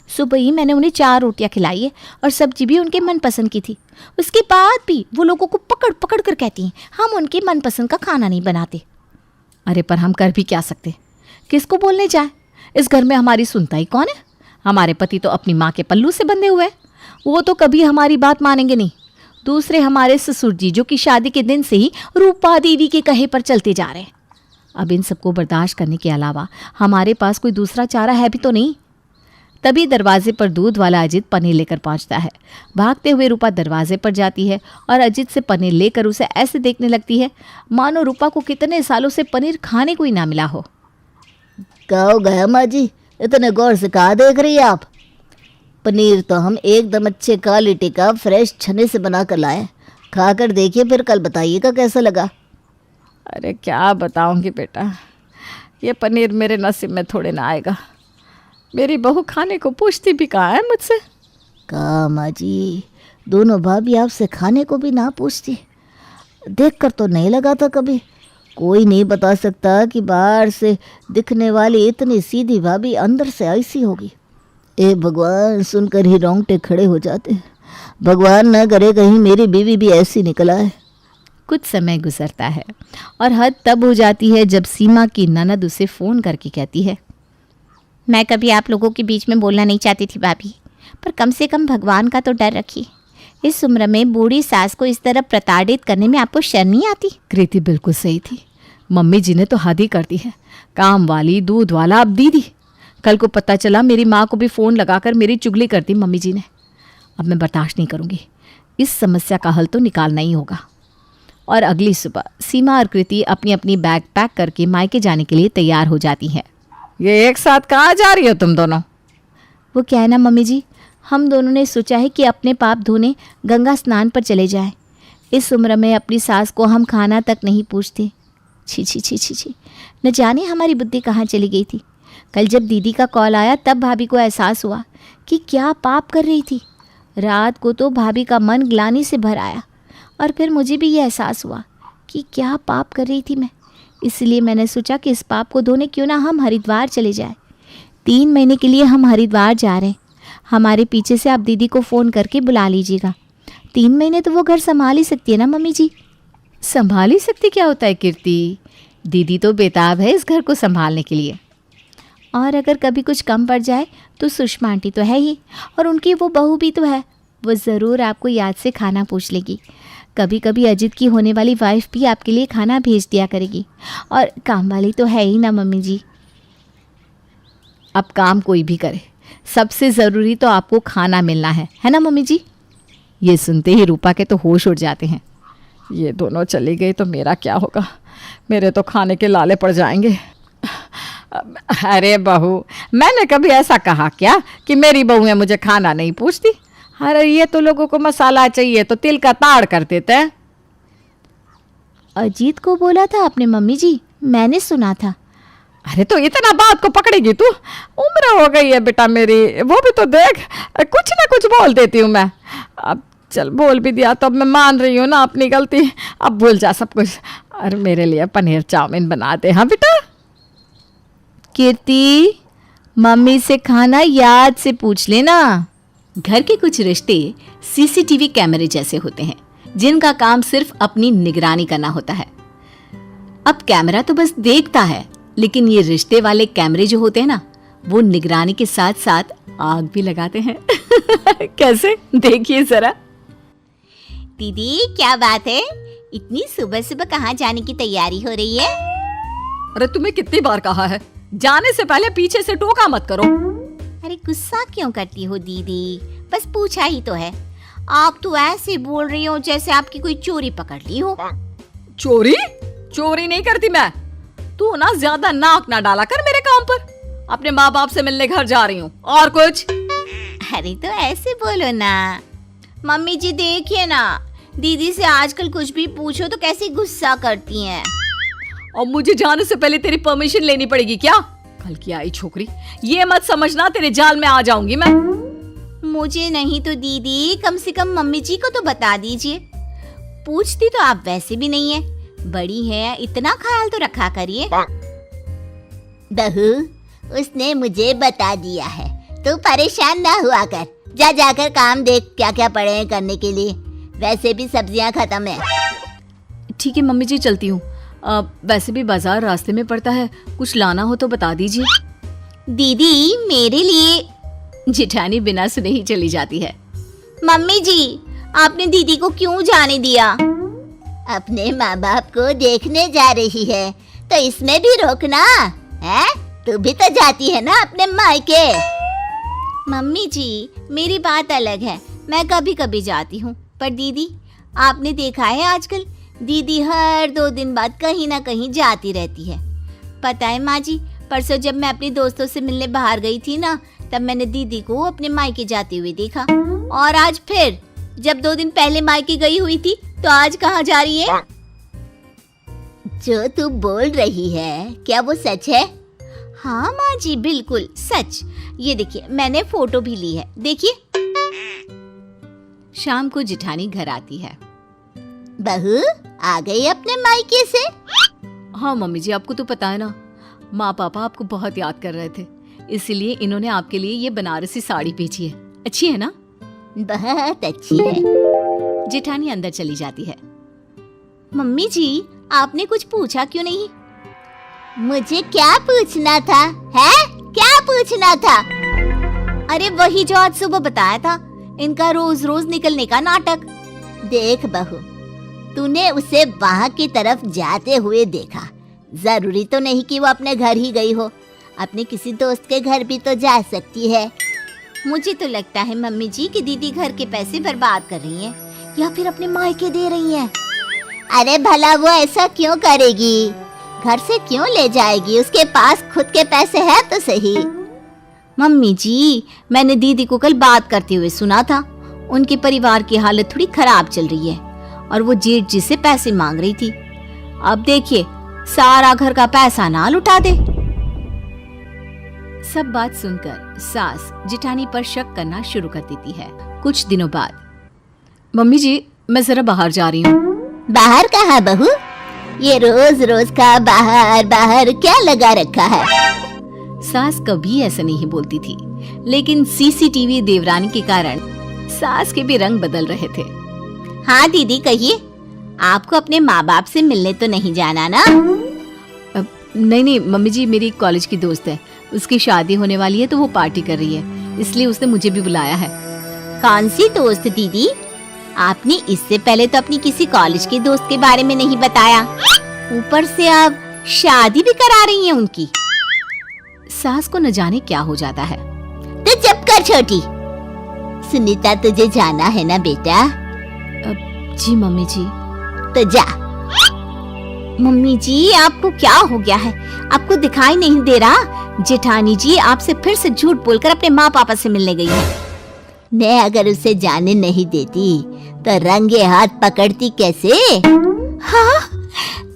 सुबह ही मैंने उन्हें 4 रोटियां खिलाई है और सब्जी भी उनके मनपसंद की थी। उसके बाद भी वो लोगों को पकड़ पकड़ कर कहती हैं हम उनके मनपसंद का खाना नहीं बनाते। अरे पर हम कर भी क्या सकते, किसको बोलने जाए? इस घर में हमारी सुनता ही कौन है? हमारे पति तो अपनी माँ के पल्लू से बंधे हुए हैं, वो तो कभी हमारी बात मानेंगे नहीं। दूसरे हमारे ससुर जी जो कि शादी के दिन से ही रूपा देवी के कहे पर चलते जा रहे हैं। अब इन सबको बर्दाश्त करने के अलावा हमारे पास कोई दूसरा चारा है भी तो नहीं। तभी दरवाजे पर दूध वाला अजित पनीर लेकर पहुंचता है। भागते हुए रूपा दरवाजे पर जाती है और अजित से पनीर लेकर उसे ऐसे देखने लगती है मानो रूपा को कितने सालों से पनीर खाने को ही ना मिला हो। क्या हो गया माँ जी, इतने गौर से कहाँ देख रही है आप? पनीर तो हम एकदम अच्छे क्वालिटी का फ्रेश छने से बना कर लाए। खाकर देखिए, फिर कल बताइएगा कैसा लगा। अरे क्या बताऊंगी बेटा, ये पनीर मेरे नसीब में थोड़े ना आएगा। मेरी बहू खाने को पूछती भी कहाँ है मुझसे। कहा माँ जी, दोनों भाभी आपसे खाने को भी ना पूछती। देखकर तो नहीं लगा था कभी। कोई नहीं बता सकता कि बाहर से दिखने वाली इतनी सीधी भाभी अंदर से ऐसी होगी। ए भगवान, सुनकर ही रोंगटे खड़े हो जाते। भगवान न करे कहीं मेरी बीवी भी ऐसी निकल आए। कुछ समय गुजरता है और हद तब हो जाती है जब सीमा की ननद उसे फ़ोन करके कहती है, मैं कभी आप लोगों के बीच में बोलना नहीं चाहती थी भाभी, पर कम से कम भगवान का तो डर रखिए। इस उम्र में बूढ़ी सास को इस तरह प्रताड़ित करने में आपको शर्म नहीं आती? कृति बिल्कुल सही थी। मम्मी जी ने तो हद ही कर दी है, काम वाली, दूध वाला, अब दीदी। कल को पता चला मेरी माँ को भी फ़ोन लगाकर मेरी चुगली कर दी मम्मी जी ने। अब मैं बर्दाश्त नहीं करूँगी, इस समस्या का हल तो निकालना ही होगा। और अगली सुबह सीमा और कृति अपनी अपनी बैग पैक करके मायके जाने के लिए तैयार हो जाती हैं। ये एक साथ कहाँ जा रही हो तुम दोनों? वो क्या है ना मम्मी जी, हम दोनों ने सोचा है कि अपने पाप धोने गंगा स्नान पर चले जाएं। इस उम्र में अपनी सास को हम खाना तक नहीं पूछते। छी छी छी छी छी, न जाने हमारी बुद्धि कहाँ चली गई थी। कल जब दीदी का कॉल आया तब भाभी को एहसास हुआ कि क्या पाप कर रही थी। रात को तो भाभी का मन ग्लानि से भर आया और फिर मुझे भी ये एहसास हुआ कि क्या पाप कर रही थी मैं। इसलिए मैंने सोचा कि इस पाप को धोने क्यों ना हम हरिद्वार चले जाएं। 3 महीने के लिए हम हरिद्वार जा रहे हैं। हमारे पीछे से आप दीदी को फ़ोन करके बुला लीजिएगा। 3 महीने तो वो घर संभाल ही सकती है ना मम्मी जी। संभाल ही सकती क्या होता है कीर्ति, दीदी तो बेताब है इस घर को संभालने के लिए। और अगर कभी कुछ कम पड़ जाए तो सुषमा आंटी तो है ही, और उनकी वो बहू भी तो है। वो ज़रूर आपको याद से खाना पूछ लेगी। कभी कभी अजित की होने वाली वाइफ भी आपके लिए खाना भेज दिया करेगी। और काम वाली तो है ही ना मम्मी जी। अब काम कोई भी करे, सबसे ज़रूरी तो आपको खाना मिलना है ना मम्मी जी। ये सुनते ही रूपा के तो होश उड़ जाते हैं। ये दोनों चली गई तो मेरा क्या होगा? मेरे तो खाने के लाले पड़ जाएंगे। अरे बहू, मैंने कभी ऐसा कहा क्या कि मेरी बहुएं मुझे खाना नहीं पूछती? अरे ये तो लोगों को मसाला चाहिए तो तिल का ताड़ कर देते हैं। अजीत को बोला था आपने मम्मी जी, मैंने सुना था। अरे तो इतना बात को पकड़ेगी तू? उम्र हो गई है बेटा मेरी, वो भी तो देख, कुछ ना कुछ बोल देती हूँ मैं। अब चल बोल भी दिया तो अब मैं मान रही हूँ ना अपनी गलती। अब भूल जा सब कुछ। अरे मेरे लिए पनीर चाउमीन बना दे। हाँ बेटा। कीर्ति, मम्मी से खाना याद से पूछ लेना। घर के कुछ रिश्ते सीसीटीवी कैमरे जैसे होते हैं जिनका काम सिर्फ अपनी निगरानी करना होता है। अब कैमरा तो बस देखता है, लेकिन ये रिश्ते वाले कैमरे जो होते हैं ना, वो निगरानी के साथ साथ आग भी लगाते हैं। कैसे, देखिए जरा। दीदी क्या बात है, इतनी सुबह सुबह कहाँ जाने की तैयारी हो रही है? अरे तुम्हें कितनी बार कहा है, जाने से पहले पीछे से टोका मत करो। अरे गुस्सा क्यों करती हो दीदी, बस पूछा ही तो है। आप तो ऐसे बोल रही हो जैसे आपकी कोई चोरी पकड़ ली हो। चोरी? चोरी नहीं करती मैं। तू ना ज्यादा नाक ना डाला कर मेरे काम पर। अपने माँ बाप से मिलने घर जा रही हूँ, और कुछ? अरे तो ऐसे बोलो ना। मम्मी जी देखिए ना, दीदी से आजकल कुछ भी पूछो तो कैसे गुस्सा करती हैं। और मुझे जाने से पहले तेरी परमिशन लेनी पड़ेगी क्या? कल की आई छोकरी, ये मत समझना तेरे जाल में आ जाऊंगी मैं। मुझे नहीं तो दीदी कम से कम मम्मी जी को तो बता दीजिए। पूछती तो आप वैसे भी नहीं है, बड़ी है, इतना ख्याल तो रखा करिए। बहू, उसने मुझे बता दिया है, तू परेशान ना हुआ कर। जा जाकर काम देख क्या क्या पड़े हैं करने के लिए। वैसे भी सब्जियां खत्म है। ठीक है मम्मी जी, चलती हूँ। वैसे भी बाजार रास्ते में पड़ता है, कुछ लाना हो तो बता दीजिए। दीदी मेरे लिए। जेठानी बिना सुने ही चली जाती है। मम्मी जी, आपने दीदी को क्यों जाने दिया? अपने माँ बाप को देखने जा रही है तो इसमें भी रोकना है? तू भी तो जाती है ना अपने मायके। मम्मी जी मेरी बात अलग है, मैं कभी कभी जाती हूँ, पर दीदी आपने देखा है आजकल दीदी हर 2 दिन बाद कहीं ना कहीं जाती रहती है। पता है माँ जी, परसों जब मैं अपने दोस्तों से मिलने बाहर गई थी ना, तब मैंने दीदी को अपने मायके जाते हुए देखा। और आज फिर जब 2 दिन पहले मायके गई हुई थी, तो आज कहाँ जा रही है? जो तू बोल रही है क्या वो सच है? हाँ माँ जी बिल्कुल सच। ये देखिए मैंने फोटो भी ली है, देखिए। शाम को जेठानी घर आती है। बहू आ गई अपने मायके से? हाँ मम्मी जी, आपको तो पता है ना, माँ पापा आपको बहुत याद कर रहे थे, इसीलिए इन्होंने आपके लिए ये बनारसी साड़ी भेजी है। अच्छी है ना? बहुत अच्छी है। जेठानी अंदर चली जाती है। मम्मी जी आपने कुछ पूछा क्यों नहीं? मुझे क्या पूछना था? है क्या पूछना था? अरे वही जो आज सुबह बताया था, इनका रोज रोज निकलने का नाटक। देख बहू, तूने उसे वहां की तरफ जाते हुए देखा, जरूरी तो नहीं कि वो अपने घर ही गई हो, अपने किसी दोस्त के घर भी तो जा सकती है। मुझे तो लगता है मम्मी जी कि दीदी घर के पैसे बर्बाद कर रही हैं या फिर अपने मायके दे रही हैं। अरे भला वो ऐसा क्यों करेगी? घर से क्यों ले जाएगी? उसके पास खुद के पैसे हैं तो सही। मम्मी जी, मैंने दीदी को कल बात करते हुए सुना था। उनके परिवार की हालत थोड़ी खराब चल रही है और वो जेठ जी से पैसे मांग रही थी। अब देखिए, सारा घर का पैसा ना लुटा दे। सब बात सुनकर सास जेठानी पर शक करना शुरू कर देती है। कुछ दिनों बाद, मम्मी जी मैं जरा बाहर जा रही हूँ। बाहर कहाँ बहू? ये रोज रोज का बाहर बाहर क्या लगा रखा है? सास कभी ऐसा नहीं बोलती थी, लेकिन सीसीटीवी देवरानी के कारण सास के भी रंग बदल रहे थे। हाँ दीदी कहिए, आपको अपने माँ बाप से मिलने तो नहीं जाना ना? नहीं मम्मी जी, मेरी एक कॉलेज की दोस्त है, उसकी शादी होने वाली है तो वो पार्टी कर रही है, इसलिए उसने मुझे भी बुलाया है। कौन सी दोस्त दीदी? आपने इससे पहले तो अपनी किसी कॉलेज के दोस्त के बारे में नहीं बताया, ऊपर से आप शादी भी करा रही हैं उनकी। सास को न जाने क्या हो जाता है। तो चुप कर छोटी। सुनीता तुझे जाना है ना बेटा? जी मम्मी जी। तो जा। मम्मी जी आपको क्या हो गया है? आपको दिखाई नहीं दे रहा? जेठानी जी आपसे फिर से झूठ बोलकर अपने माँ पापा से मिलने गई है। मैं अगर उसे जाने नहीं देती तो रंगे हाथ पकड़ती कैसे? हाँ,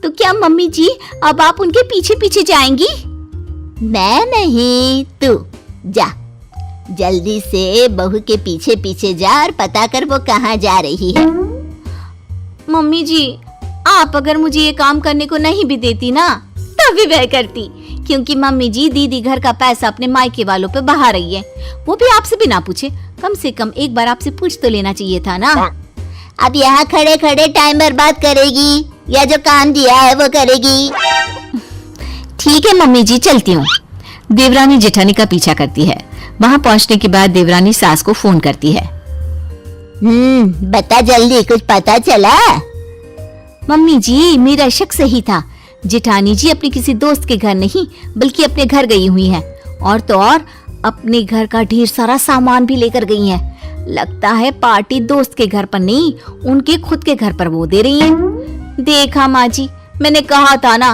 तो क्या मम्मी जी अब आप उनके पीछे पीछे जाएंगी? मैं नहीं, तू जा। जल्दी से बहू के पीछे पीछे जा और पता कर वो कहाँ जा रही है। मम्मी जी, आप अगर मुझे ये काम करने को नहीं भी देती ना तब भी वह करती, क्योंकि मम्मी जी दीदी घर का पैसा अपने मायके वालों पे बहा रही है, वो भी आपसे बिना पूछे। कम से कम एक बार आपसे पूछ तो लेना चाहिए था ना। अब यहाँ खड़े खड़े टाइम बर्बाद करेगी या जो काम दिया है वो करेगी? ठीक है मम्मी जी, चलती हूँ। देवरानी जेठानी का पीछा करती है। वहाँ पहुँचने के बाद देवरानी सास को फोन करती है। बता जल्दी, कुछ पता चला? मम्मी जी मेरा शक सही था, जेठानी जी अपने किसी दोस्त के घर नहीं बल्कि अपने घर गई हुई हैं, और तो और अपने घर का ढेर सारा सामान भी लेकर गई हैं। लगता है पार्टी दोस्त के घर पर नहीं, उनके खुद के घर पर वो दे रही हैं। देखा माँ जी, मैंने कहा था ना,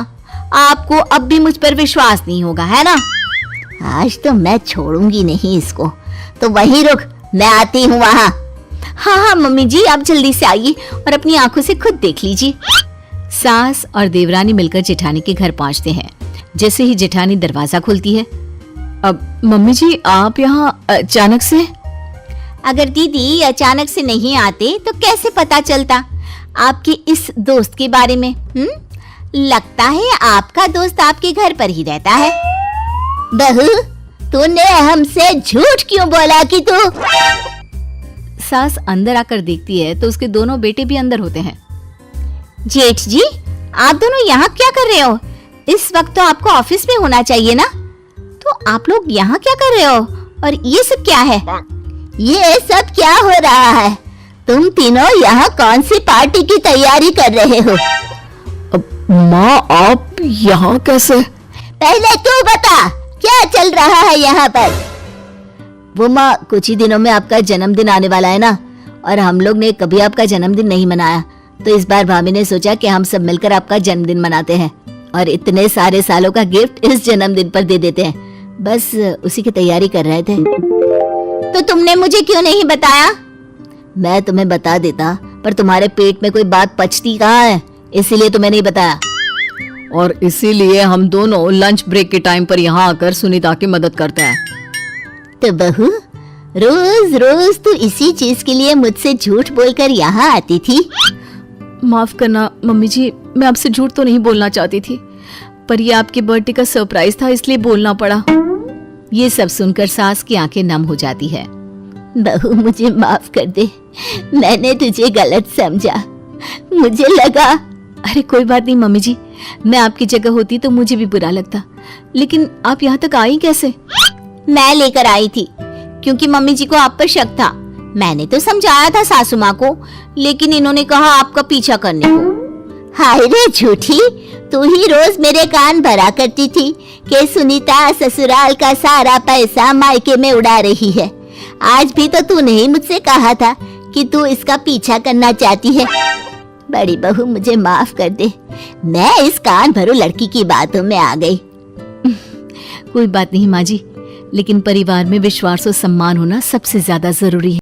आपको अब भी मुझ पर विश्वास नहीं होगा, है ना? आज तो मैं छोड़ूंगी नहीं इसको, तो वहीं रुक, मैं आती हूँ वहाँ। हाँ मम्मी जी, आप जल्दी से आइए और अपनी आंखों से खुद देख लीजिए। सास और देवरानी मिलकर जेठानी के घर पहुँचते हैं। जैसे ही जेठानी दरवाजा खोलती है, अब मम्मी जी आप यहाँ अचानक से? अगर दीदी अचानक से नहीं आते तो कैसे पता चलता आपके इस दोस्त के बारे में? लगता है आपका दोस्त आपके घर पर ही रहता है। बहू, तूने हमसे झूठ क्यों बोला कि तू? सास अंदर आकर देखती है तो उसके दोनों बेटे भी अंदर होते हैं। जेठ जी, आप दोनों यहाँ क्या कर रहे हो? इस वक्त तो आपको ऑफिस में होना चाहिए ना, तो आप लोग यहाँ क्या कर रहे हो? और ये सब क्या है? ये सब क्या हो रहा है? तुम तीनों यहाँ कौन सी पार्टी की तैयारी कर रहे हो? माँ आप यहाँ कैसे? पहले तू बता, क्या चल रहा है यहाँ पर? वो माँ, कुछ ही दिनों में आपका जन्मदिन आने वाला है ना, और हम लोग ने कभी आपका जन्मदिन नहीं मनाया, तो इस बार भाभी ने सोचा कि हम सब मिलकर आपका जन्मदिन मनाते हैं और इतने सारे सालों का गिफ्ट इस जन्मदिन पर दे देते हैं। बस उसी की तैयारी कर रहे थे। तो तुमने मुझे क्यों नहीं बताया? मैं तुम्हें बता देता, पर तुम्हारे पेट में कोई बात पचती कहाँ है, इसीलिए तुम्हें नहीं बताया। और इसीलिए हम दोनों लंच ब्रेक के टाइम पर यहाँ आकर सुनीता की मदद करते हैं। तो बहू, रोज रोज तू इसी चीज के लिए मुझसे झूठ बोलकर यहाँ आती थी? माफ करना मम्मी जी, मैं आपसे झूठ तो नहीं बोलना चाहती थी, पर ये आपके बर्थडे का सरप्राइज था इसलिए बोलना पड़ा। ये सब सुनकर सास की आंखें नम हो जाती है। बहू मुझे माफ कर दे, मैंने तुझे गलत समझा, मुझे लगा। अरे कोई बात नहीं मम्मी जी, मैं आपकी जगह होती तो मुझे भी बुरा लगता, लेकिन आप यहाँ तक आई कैसे? मैं लेकर आई थी, क्योंकि मम्मी जी को आप पर शक था। मैंने तो समझाया था सासू माँ को, लेकिन इन्होंने कहा आपका पीछा करने को। हाय रे झूठी, तू ही रोज मेरे कान भरा करती थी कि सुनीता ससुराल का सारा पैसा मायके में उड़ा रही है। आज भी तो तूने ही मुझसे कहा था कि तू इसका पीछा करना चाहती है। बड़ी बहू मुझे माफ कर दे, मैं इस कान भरो लड़की की बातों में आ गई। कोई बात नहीं माँ जी, लेकिन परिवार में विश्वास और सम्मान होना सबसे ज्यादा जरूरी है।